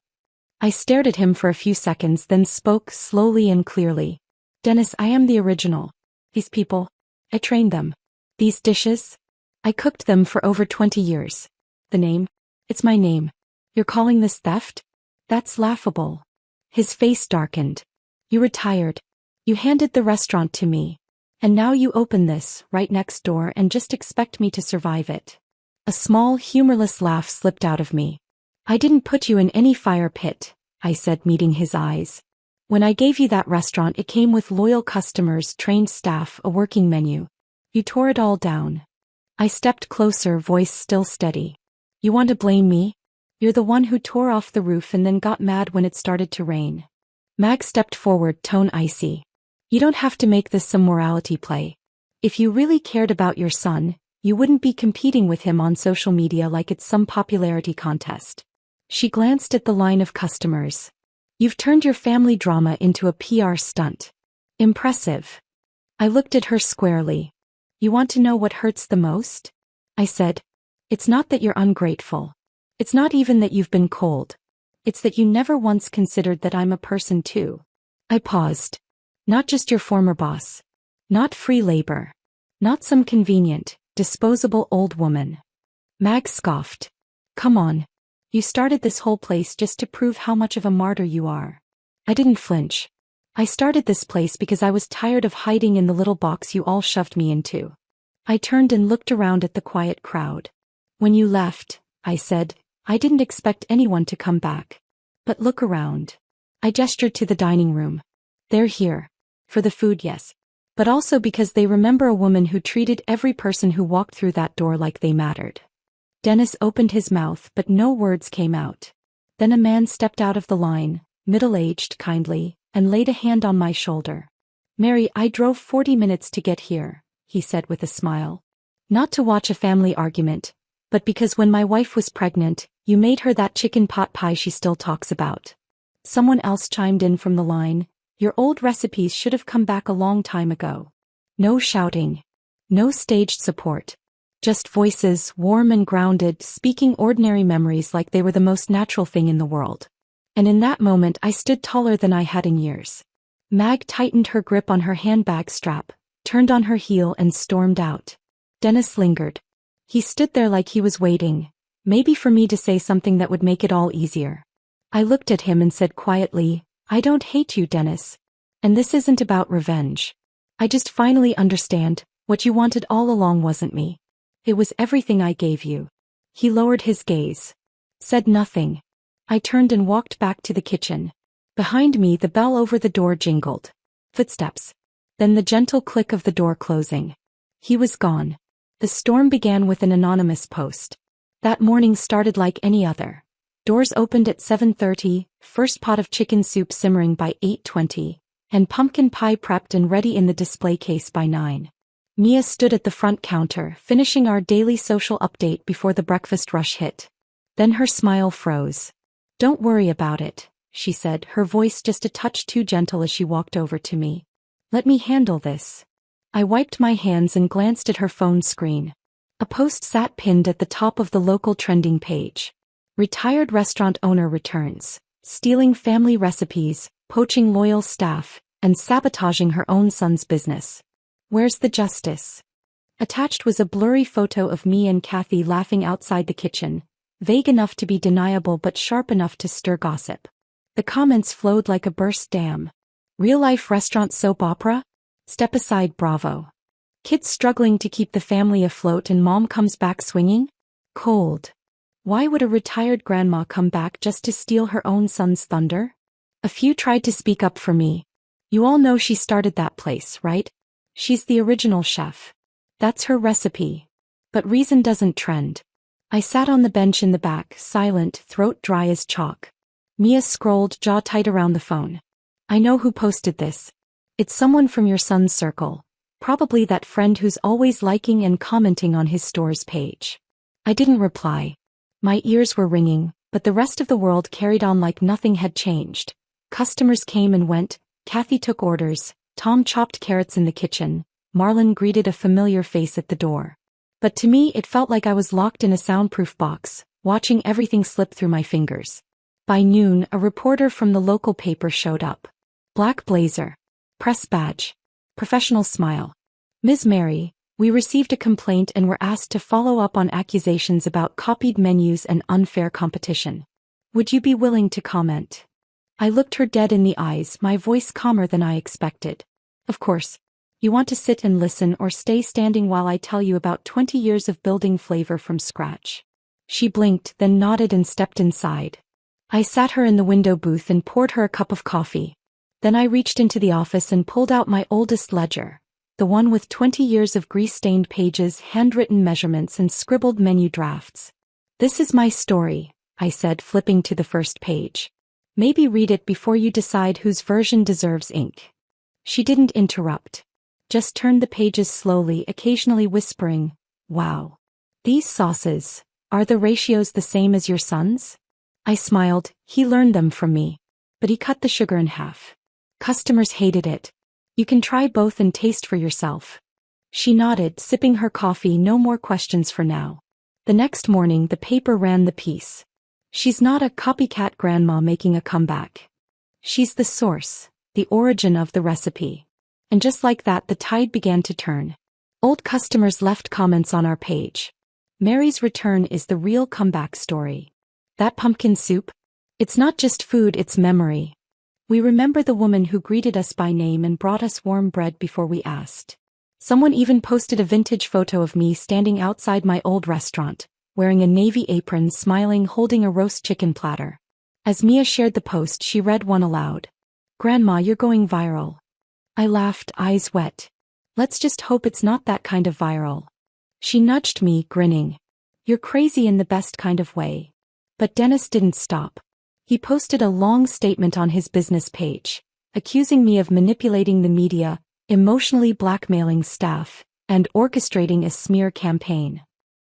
[SPEAKER 1] I stared at him for a few seconds, then spoke slowly and clearly. "Dennis, I am the original. These people, I trained them. These dishes, I cooked them for over 20 years. The name, it's my name. You're calling this theft? That's laughable." His face darkened. "You retired. You handed the restaurant to me. And now you open this, right next door, and just expect me to survive it." A small, humorless laugh slipped out of me. "I didn't put you in any fire pit," I said, meeting his eyes. "When I gave you that restaurant, it came with loyal customers, trained staff, a working menu. You tore it all down." I stepped closer, voice still steady. "You want to blame me? You're the one who tore off the roof and then got mad when it started to rain." Mag stepped forward, tone icy. "You don't have to make this some morality play. If you really cared about your son, you wouldn't be competing with him on social media like it's some popularity contest." She glanced at the line of customers. "You've turned your family drama into a PR stunt. Impressive." I looked at her squarely. "You want to know what hurts the most?" I said. "It's not that you're ungrateful. It's not even that you've been cold. It's that you never once considered that I'm a person too." I paused. "Not just your former boss. Not free labor. Not some convenient, disposable old woman." Mag scoffed. "Come on. You started this whole place just to prove how much of a martyr you are." I didn't flinch. "I started this place because I was tired of hiding in the little box you all shoved me into." I turned and looked around at the quiet crowd. "When you left," I said, "I didn't expect anyone to come back. But look around." I gestured to the dining room. "They're here. For the food, yes. But also because they remember a woman who treated every person who walked through that door like they mattered." Dennis opened his mouth, but no words came out. Then a man stepped out of the line, middle-aged, kindly, and laid a hand on my shoulder. "Mary, I drove 40 minutes to get here," he said with a smile. "Not to watch a family argument, but because when my wife was pregnant, you made her that chicken pot pie she still talks about." Someone else chimed in from the line. "Your old recipes should have come back a long time ago." No shouting. No staged support. Just voices, warm and grounded, speaking ordinary memories like they were the most natural thing in the world. And in that moment I stood taller than I had in years. Mag tightened her grip on her handbag strap, turned on her heel and stormed out. Dennis lingered. He stood there like he was waiting, maybe for me to say something that would make it all easier. I looked at him and said quietly, "I don't hate you, Dennis. And this isn't about revenge. I just finally understand, what you wanted all along wasn't me. It was everything I gave you." He lowered his gaze. Said nothing. I turned and walked back to the kitchen. Behind me the bell over the door jingled. Footsteps. Then the gentle click of the door closing. He was gone. The storm began with an anonymous post. That morning started like any other. Doors opened at 7:30, first pot of chicken soup simmering by 8:20, and pumpkin pie prepped and ready in the display case by 9. Mia stood at the front counter, finishing our daily social update before the breakfast rush hit. Then her smile froze. "Don't worry about it," she said, her voice just a touch too gentle as she walked over to me. "Let me handle this." I wiped my hands and glanced at her phone screen. A post sat pinned at the top of the local trending page. "Retired restaurant owner returns, stealing family recipes, poaching loyal staff, and sabotaging her own son's business. Where's the justice?" Attached was a blurry photo of me and Kathy laughing outside the kitchen, vague enough to be deniable but sharp enough to stir gossip. The comments flowed like a burst dam. "Real-life restaurant soap opera? Step aside, bravo. Kids struggling to keep the family afloat and mom comes back swinging? Cold. Why would a retired grandma come back just to steal her own son's thunder?" A few tried to speak up for me. "You all know she started that place, right? She's the original chef. That's her recipe." But reason doesn't trend. I sat on the bench in the back, silent, throat dry as chalk. Mia scrolled, jaw tight around the phone. I know who posted this. It's someone from your son's circle. Probably that friend who's always liking and commenting on his store's page. I didn't reply. My ears were ringing, but the rest of the world carried on like nothing had changed. Customers came and went, Kathy took orders, Tom chopped carrots in the kitchen, Marlon greeted a familiar face at the door. But to me it felt like I was locked in a soundproof box, watching everything slip through my fingers. By noon, a reporter from the local paper showed up. Black blazer. Press badge. Professional smile. Ms. Mary, we received a complaint and were asked to follow up on accusations about copied menus and unfair competition. Would you be willing to comment? I looked her dead in the eyes, my voice calmer than I expected. Of course. You want to sit and listen or stay standing while I tell you about 20 years of building flavor from scratch? She blinked, then nodded and stepped inside. I sat her in the window booth and poured her a cup of coffee. Then I reached into the office and pulled out my oldest ledger, the one with 20 years of grease-stained pages, handwritten measurements and scribbled menu drafts. This is my story, I said, flipping to the first page. Maybe read it before you decide whose version deserves ink. She didn't interrupt. Just turned the pages slowly, occasionally whispering, "Wow. These sauces, are the ratios the same as your son's?" I smiled. He learned them from me. But he cut the sugar in half. Customers hated it. You can try both and taste for yourself. She nodded, sipping her coffee. No more questions for now. The next morning the paper ran the piece. She's not a copycat grandma making a comeback. She's the source, the origin of the recipe. And just like that the tide began to turn. Old customers left comments on our page. Mary's return is the real comeback story. That pumpkin soup? It's not just food, it's memory. We remember the woman who greeted us by name and brought us warm bread before we asked. Someone even posted a vintage photo of me standing outside my old restaurant, wearing a navy apron, smiling, holding a roast chicken platter. As Mia shared the post, she read one aloud. "Grandma, you're going viral." I laughed, eyes wet. Let's just hope it's not that kind of viral. She nudged me, grinning. You're crazy in the best kind of way. But Dennis didn't stop. He posted a long statement on his business page, accusing me of manipulating the media, emotionally blackmailing staff, and orchestrating a smear campaign.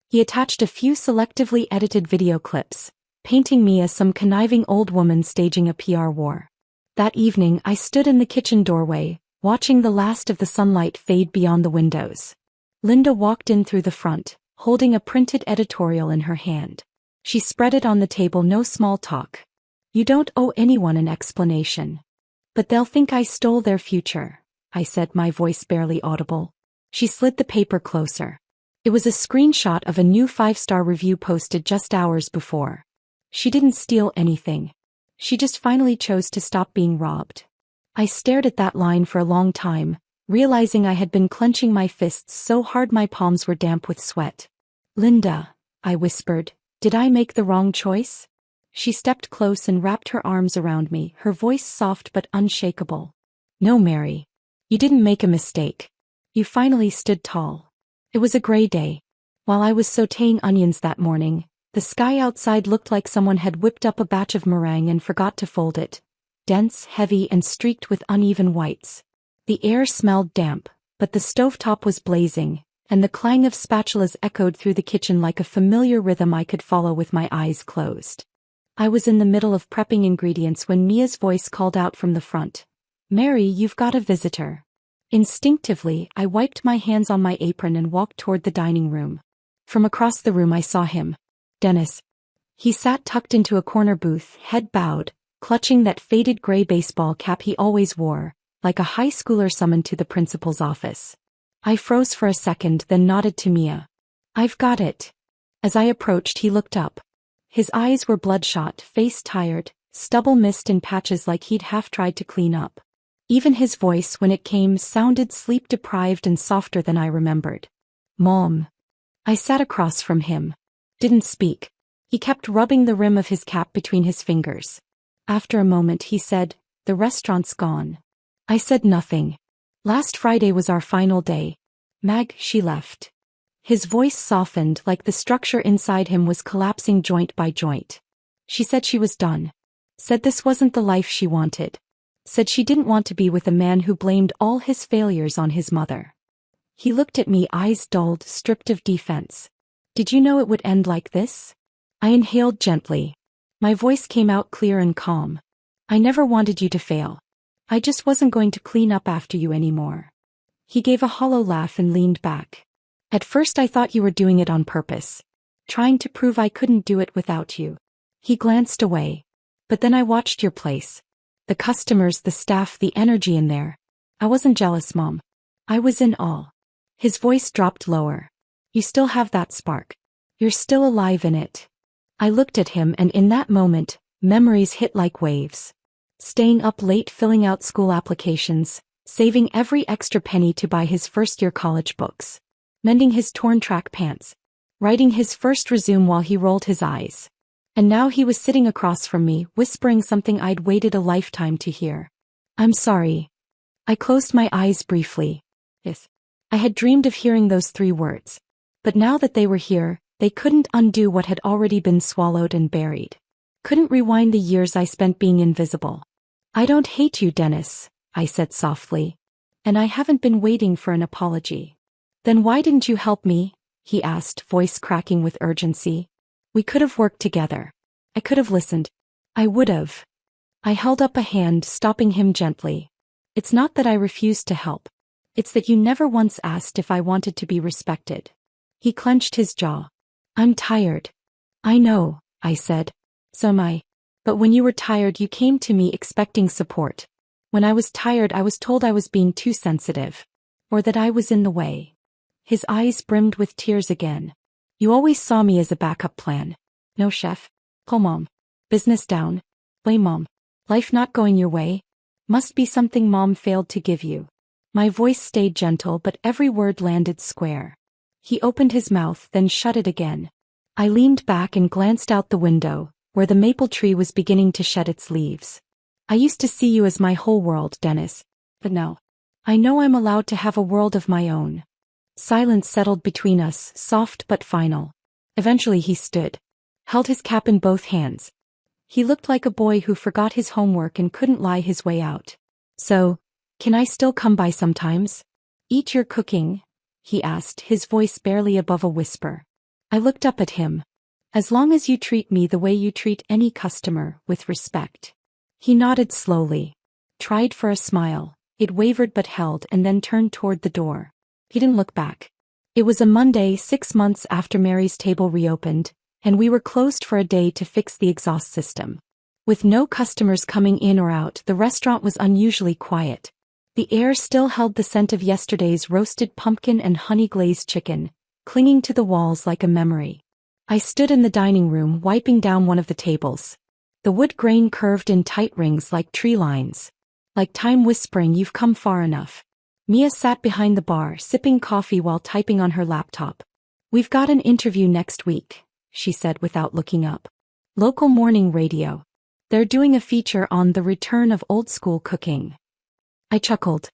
[SPEAKER 1] He attached a few selectively edited video clips, painting me as some conniving old woman staging a PR war. That evening I stood in the kitchen doorway, watching the last of the sunlight fade beyond the windows. Linda walked in through the front, holding a printed editorial in her hand. She spread it on the table. "No small talk. You don't owe anyone an explanation. But they'll think I stole their future," I said, my voice barely audible. She slid the paper closer. It was a screenshot of a new 5-star review posted just hours before. She didn't steal anything. She just finally chose to stop being robbed. I stared at that line for a long time, realizing I had been clenching my fists so hard my palms were damp with sweat. "Linda," I whispered, "did I make the wrong choice?" She stepped close and wrapped her arms around me, her voice soft but unshakable. "No, Mary. You didn't make a mistake. You finally stood tall." It was a gray day. While I was sautéing onions that morning, the sky outside looked like someone had whipped up a batch of meringue and forgot to fold it. Dense, heavy, and streaked with uneven whites. The air smelled damp, but the stovetop was blazing, and the clang of spatulas echoed through the kitchen like a familiar rhythm I could follow with my eyes closed. I was in the middle of prepping ingredients when Mia's voice called out from the front. "Mary, you've got a visitor." Instinctively, I wiped my hands on my apron and walked toward the dining room. From across the room I saw him. Dennis. He sat tucked into a corner booth, head bowed, clutching that faded gray baseball cap he always wore, like a high schooler summoned to the principal's office. I froze for a second, then nodded to Mia. "I've got it." As I approached, he looked up. His eyes were bloodshot, face tired, stubble mist in patches like he'd half tried to clean up. Even his voice, when it came, sounded sleep-deprived and softer than I remembered. "Mom." I sat across from him. Didn't speak. He kept rubbing the rim of his cap between his fingers. After a moment he said, "The restaurant's gone." I said nothing. "Last Friday was our final day. Mag, she left." His voice softened like the structure inside him was collapsing joint by joint. She said she was done. Said this wasn't the life she wanted. Said she didn't want to be with a man who blamed all his failures on his mother. He looked at me, eyes dulled, stripped of defense. Did you know it would end like this? I inhaled gently. My voice came out clear and calm. I never wanted you to fail. I just wasn't going to clean up after you anymore. He gave a hollow laugh and leaned back. At first I thought you were doing it on purpose. Trying to prove I couldn't do it without you. He glanced away. But then I watched your place. The customers, the staff, the energy in there. I wasn't jealous, Mom. I was in awe. His voice dropped lower. You still have that spark. You're still alive in it. I looked at him, and in that moment, memories hit like waves. Staying up late filling out school applications, saving every extra penny to buy his first-year college books, mending his torn track pants, writing his first resume while he rolled his eyes. And now he was sitting across from me, whispering something I'd waited a lifetime to hear. I'm sorry. I closed my eyes briefly. Yes. I had dreamed of hearing those 3 words. But now that they were here, they couldn't undo what had already been swallowed and buried. Couldn't rewind the years I spent being invisible. I don't hate you, Dennis, I said softly. And I haven't been waiting for an apology. Then why didn't you help me? He asked, voice cracking with urgency. We could have worked together. I could have listened. I would have. I held up a hand, stopping him gently. It's not that I refused to help. It's that you never once asked if I wanted to be respected. He clenched his jaw. I'm tired. I know, I said. So am I. But when you were tired, you came to me expecting support. When I was tired, I was told I was being too sensitive. Or that I was in the way. His eyes brimmed with tears again. You always saw me as a backup plan. No, chef. Call Mom. Business down. Blame Mom. Life not going your way. Must be something Mom failed to give you. My voice stayed gentle, but every word landed square. He opened his mouth, then shut it again. I leaned back and glanced out the window, where the maple tree was beginning to shed its leaves. I used to see you as my whole world, Dennis. But now, I know I'm allowed to have a world of my own. Silence settled between us, soft but final. Eventually he stood. Held his cap in both hands. He looked like a boy who forgot his homework and couldn't lie his way out. So, can I still come by sometimes? Eat your cooking? He asked, his voice barely above a whisper. I looked up at him. As long as you treat me the way you treat any customer, with respect. He nodded slowly. Tried for a smile. It wavered but held and then turned toward the door. He didn't look back. It was a Monday 6 months after Mary's table reopened, and we were closed for a day to fix the exhaust system. With no customers coming in or out, the restaurant was unusually quiet. The air still held the scent of yesterday's roasted pumpkin and honey-glazed chicken, clinging to the walls like a memory. I stood in the dining room wiping down one of the tables. The wood grain curved in tight rings like tree lines. Like time whispering, you've come far enough. Mia sat behind the bar, sipping coffee while typing on her laptop. We've got an interview next week, she said without looking up. Local morning radio. They're doing a feature on the return of old-school cooking. I chuckled.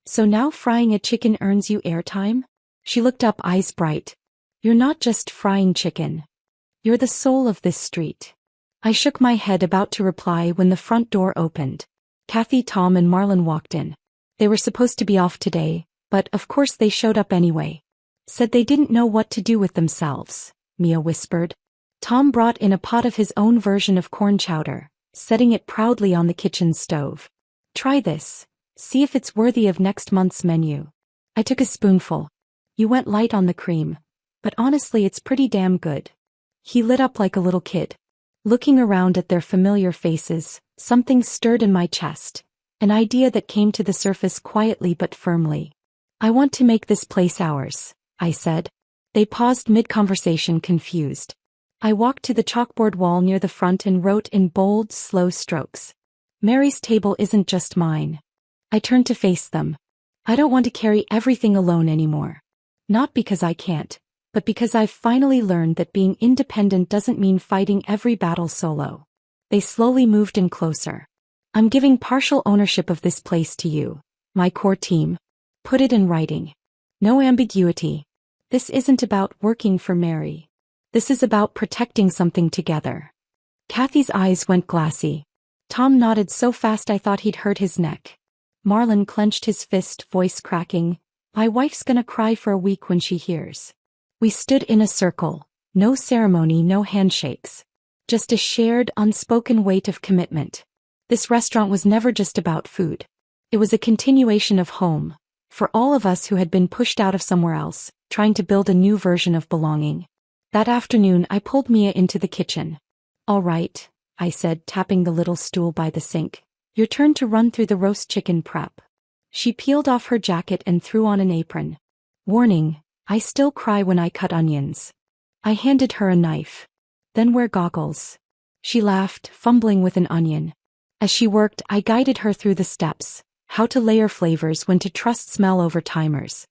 [SPEAKER 1] So now frying a chicken earns you airtime? She looked up, eyes bright. You're not just frying chicken. You're the soul of this street. I shook my head, about to reply when the front door opened. Kathy, Tom, and Marlon walked in. They were supposed to be off today, but of course they showed up anyway. Said they didn't know what to do with themselves, Mia whispered. Tom brought in a pot of his own version of corn chowder, setting it proudly on the kitchen stove. Try this. See if it's worthy of next month's menu. I took a spoonful. You went light on the cream, but honestly it's pretty damn good. He lit up like a little kid. Looking around at their familiar faces, something stirred in my chest. An idea that came to the surface quietly but firmly. I want to make this place ours, I said. They paused mid-conversation, confused. I walked to the chalkboard wall near the front and wrote in bold, slow strokes. Mary's table isn't just mine. I turned to face them. I don't want to carry everything alone anymore. Not because I can't, but because I've finally learned that being independent doesn't mean fighting every battle solo. They slowly moved in closer. I'm giving partial ownership of this place to you, my core team. Put it in writing. No ambiguity. This isn't about working for Mary. This is about protecting something together. Kathy's eyes went glassy. Tom nodded so fast I thought he'd hurt his neck. Marlon clenched his fist, voice cracking. My wife's gonna cry for a week when she hears. We stood in a circle. No ceremony, no handshakes. Just a shared, unspoken weight of commitment. This restaurant was never just about food. It was a continuation of home. For all of us who had been pushed out of somewhere else, trying to build a new version of belonging. That afternoon I pulled Mia into the kitchen. All right, I said, tapping the little stool by the sink. Your turn to run through the roast chicken prep. She peeled off her jacket and threw on an apron. Warning, I still cry when I cut onions. I handed her a knife. Then wear goggles. She laughed, fumbling with an onion. As she worked, I guided her through the steps. How to layer flavors, when to trust smell over timers.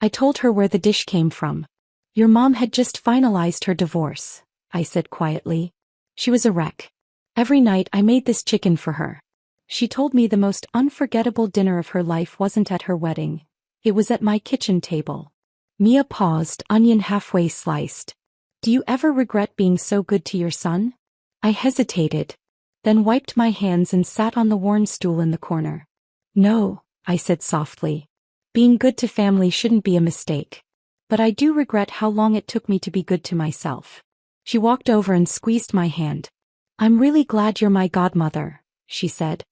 [SPEAKER 1] I told her where the dish came from. Your mom had just finalized her divorce, I said quietly. She was a wreck. Every night I made this chicken for her. She told me the most unforgettable dinner of her life wasn't at her wedding. It was at my kitchen table. Mia paused, onion halfway sliced. Do you ever regret being so good to your son? I hesitated, then wiped my hands and sat on the worn stool in the corner. No, I said softly. Being good to family shouldn't be a mistake. But I do regret how long it took me to be good to myself. She walked over and squeezed my hand. I'm really glad you're my godmother, she said.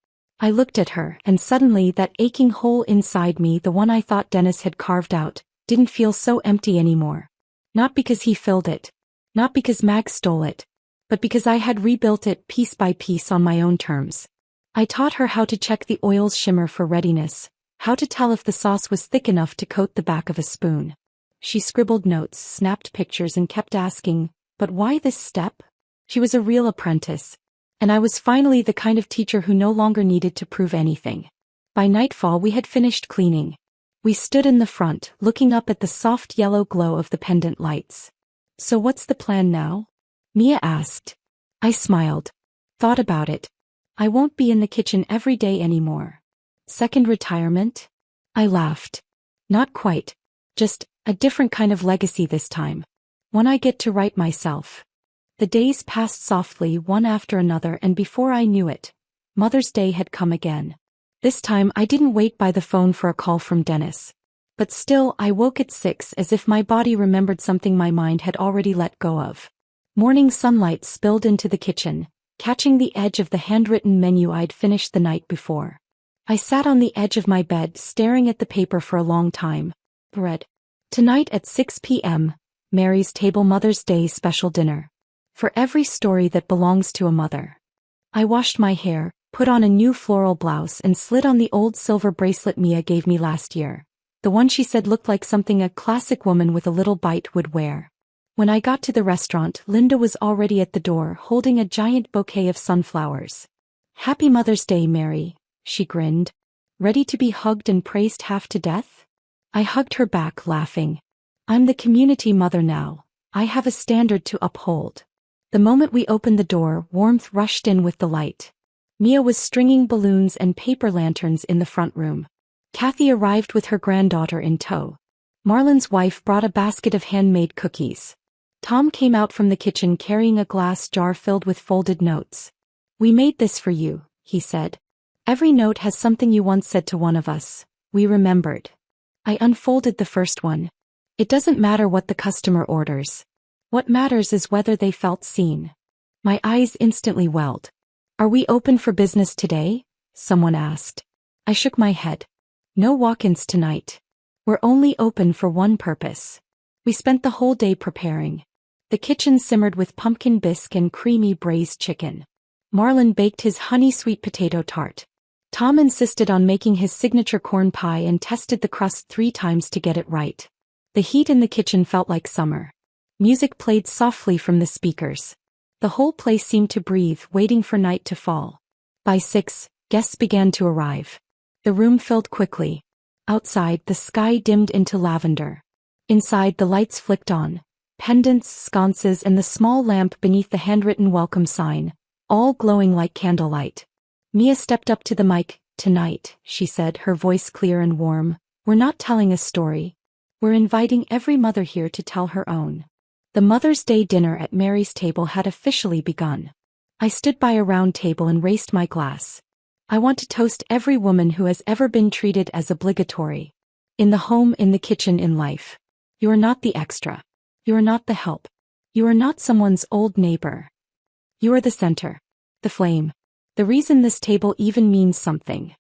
[SPEAKER 1] I looked at her, and suddenly that aching hole inside me, the one I thought Dennis had carved out, didn't feel so empty anymore. Not because he filled it. Not because Mag stole it. But because I had rebuilt it piece by piece on my own terms. I taught her how to check the oil's shimmer for readiness, how to tell if the sauce was thick enough to coat the back of a spoon. She scribbled notes, snapped pictures, and kept asking, but why this step? She was a real apprentice. And I was finally the kind of teacher who no longer needed to prove anything. By nightfall we had finished cleaning. We stood in the front, looking up at the soft yellow glow of the pendant lights. So what's the plan now? Mia asked. I smiled. Thought about it. I won't be in the kitchen every day anymore. Second retirement? I laughed. Not quite. Just a different kind of legacy this time. One I get to write myself. The days passed softly, one after another, and before I knew it, Mother's Day had come again. This time I didn't wait by the phone for a call from Dennis. But still, I woke at 6 as if my body remembered something my mind had already let go of. Morning sunlight spilled into the kitchen, catching the edge of the handwritten menu I'd finished the night before. I sat on the edge of my bed, staring at the paper for a long time. Read. Tonight at 6 p.m., Mary's Table Mother's Day special dinner. For every story that belongs to a mother. I washed my hair, put on a new floral blouse, and slid on the old silver bracelet Mia gave me last year. The one she said looked like something a classic woman with a little bite would wear. When I got to the restaurant, Linda was already at the door, holding a giant bouquet of sunflowers. Happy Mother's Day, Mary, she grinned. Ready to be hugged and praised half to death? I hugged her back, laughing. I'm the community mother now. I have a standard to uphold. The moment we opened the door, warmth rushed in with the light. Mia was stringing balloons and paper lanterns in the front room. Kathy arrived with her granddaughter in tow. Marlon's wife brought a basket of handmade cookies. Tom came out from the kitchen carrying a glass jar filled with folded notes. We made this for you, he said. Every note has something you once said to one of us. We remembered. I unfolded the first one. It doesn't matter what the customer orders. What matters is whether they felt seen. My eyes instantly welled. Are we open for business today? Someone asked. I shook my head. No walk-ins tonight. We're only open for one purpose. We spent the whole day preparing. The kitchen simmered with pumpkin bisque and creamy braised chicken. Marlon baked his honey sweet potato tart. Tom insisted on making his signature corn pie and tested the crust 3 times to get it right. The heat in the kitchen felt like summer. Music played softly from the speakers. The whole place seemed to breathe, waiting for night to fall. By 6, guests began to arrive. The room filled quickly. Outside, the sky dimmed into lavender. Inside, the lights flicked on. Pendants, sconces, and the small lamp beneath the handwritten welcome sign, all glowing like candlelight. Mia stepped up to the mic. Tonight, she said, her voice clear and warm, we're not telling a story. We're inviting every mother here to tell her own. The Mother's Day dinner at Mary's table had officially begun. I stood by a round table and raised my glass. I want to toast every woman who has ever been treated as obligatory. In the home, in the kitchen, in life. You are not the extra. You are not the help. You are not someone's old neighbor. You are the center. The flame. The reason this table even means something.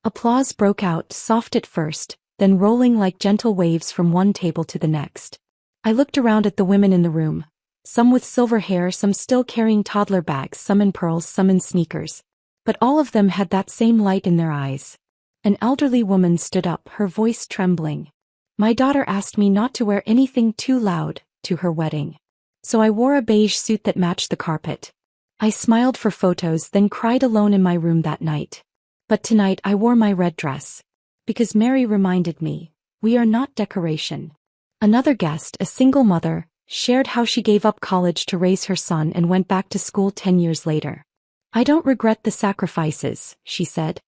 [SPEAKER 1] Applause broke out, soft at first, then rolling like gentle waves from one table to the next. I looked around at the women in the room. Some with silver hair, some still carrying toddler bags, some in pearls, some in sneakers. But all of them had that same light in their eyes. An elderly woman stood up, her voice trembling. My daughter asked me not to wear anything too loud to her wedding. So I wore a beige suit that matched the carpet. I smiled for photos, then cried alone in my room that night. But tonight I wore my red dress. Because Mary reminded me, we are not decoration. Another guest, a single mother, shared how she gave up college to raise her son and went back to school 10 years later. I don't regret the sacrifices, she said.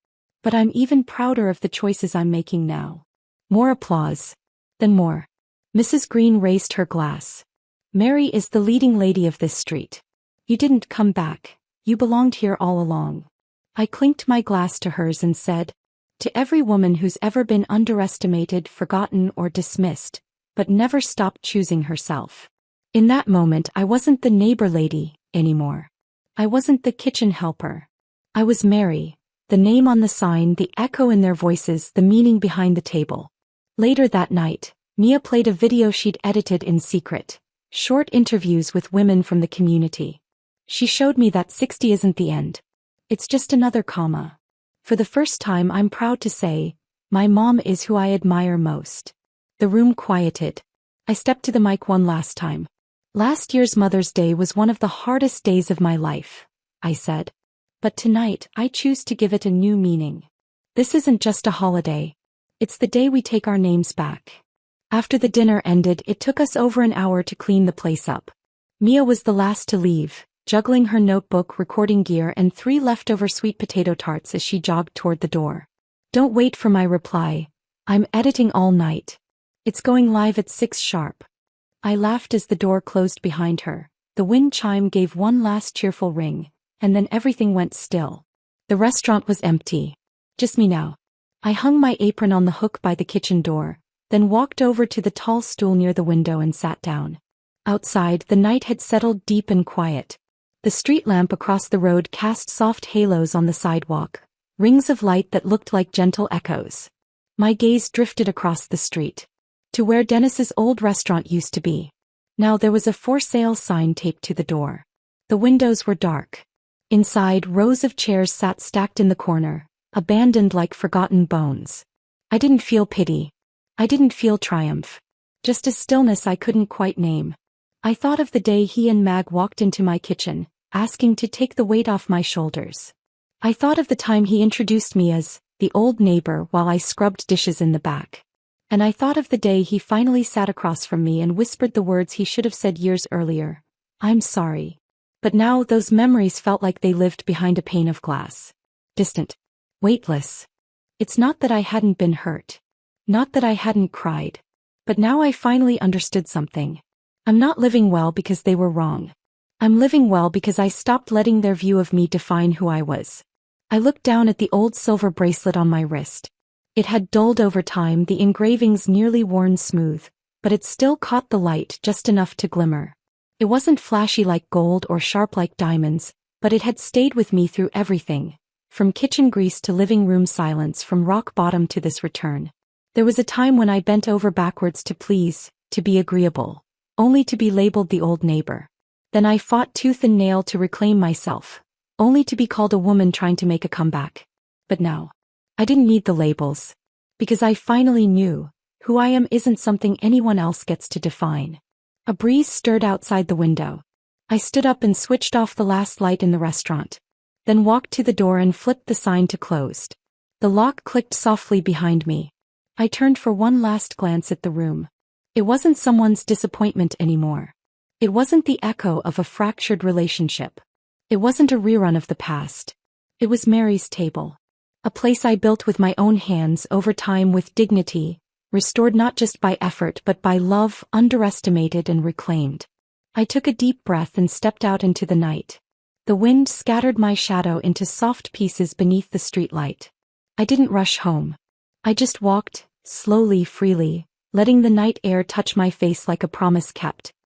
[SPEAKER 1] But I'm even prouder of the choices I'm making now. More applause. Then more. Mrs. Green raised her glass. Mary is the leading lady of this street. You didn't come back. You belonged here all along. I clinked my glass to hers and said, to every woman who's ever been underestimated, forgotten, or dismissed, but never stopped choosing herself. In that moment, I wasn't the neighbor lady anymore. I wasn't the kitchen helper. I was Mary, the name on the sign, the echo in their voices, the meaning behind the table. Later that night, Mia played a video she'd edited in secret, short interviews with women from the community. She showed me that 60 isn't the end. It's just another comma. For the first time, I'm proud to say, my mom is who I admire most. The room quieted. I stepped to the mic one last time. Last year's Mother's Day was one of the hardest days of my life, I said. But tonight, I choose to give it a new meaning. This isn't just a holiday. It's the day we take our names back. After the dinner ended, it took us over an hour to clean the place up. Mia was the last to leave, juggling her notebook, recording gear, and 3 leftover sweet potato tarts as she jogged toward the door. Don't wait for my reply. I'm editing all night. It's going live at 6 sharp. I laughed as the door closed behind her. The wind chime gave one last cheerful ring, and then everything went still. The restaurant was empty. Just me now. I hung my apron on the hook by the kitchen door, then walked over to the tall stool near the window and sat down. Outside, the night had settled deep and quiet. The street lamp across the road cast soft halos on the sidewalk, rings of light that looked like gentle echoes. My gaze drifted across the street. To where Dennis's old restaurant used to be. Now there was a for sale sign taped to the door. The windows were dark. Inside, rows of chairs sat stacked in the corner, abandoned like forgotten bones. I didn't feel pity. I didn't feel triumph. Just a stillness I couldn't quite name. I thought of the day he and Mag walked into my kitchen, asking to take the weight off my shoulders. I thought of the time he introduced me as the old neighbor while I scrubbed dishes in the back. And I thought of the day he finally sat across from me and whispered the words he should have said years earlier. I'm sorry. But now those memories felt like they lived behind a pane of glass. Distant. Weightless. It's not that I hadn't been hurt. Not that I hadn't cried. But now I finally understood something. I'm not living well because they were wrong. I'm living well because I stopped letting their view of me define who I was. I looked down at the old silver bracelet on my wrist. It had dulled over time, the engravings nearly worn smooth, but it still caught the light just enough to glimmer. It wasn't flashy like gold or sharp like diamonds, but it had stayed with me through everything, from kitchen grease to living room silence, from rock bottom to this return. There was a time when I bent over backwards to please, to be agreeable, only to be labeled the old neighbor. Then I fought tooth and nail to reclaim myself, only to be called a woman trying to make a comeback. But now, I didn't need the labels. Because I finally knew, who I am isn't something anyone else gets to define. A breeze stirred outside the window. I stood up and switched off the last light in the restaurant. Then walked to the door and flipped the sign to closed. The lock clicked softly behind me. I turned for one last glance at the room. It wasn't someone's disappointment anymore. It wasn't the echo of a fractured relationship. It wasn't a rerun of the past. It was Mary's table. A place I built with my own hands over time with dignity, restored not just by effort but by love, underestimated and reclaimed. I took a deep breath and stepped out into the night. The wind scattered my shadow into soft pieces beneath the streetlight. I didn't rush home. I just walked, slowly, freely, letting the night air touch my face like a promise kept.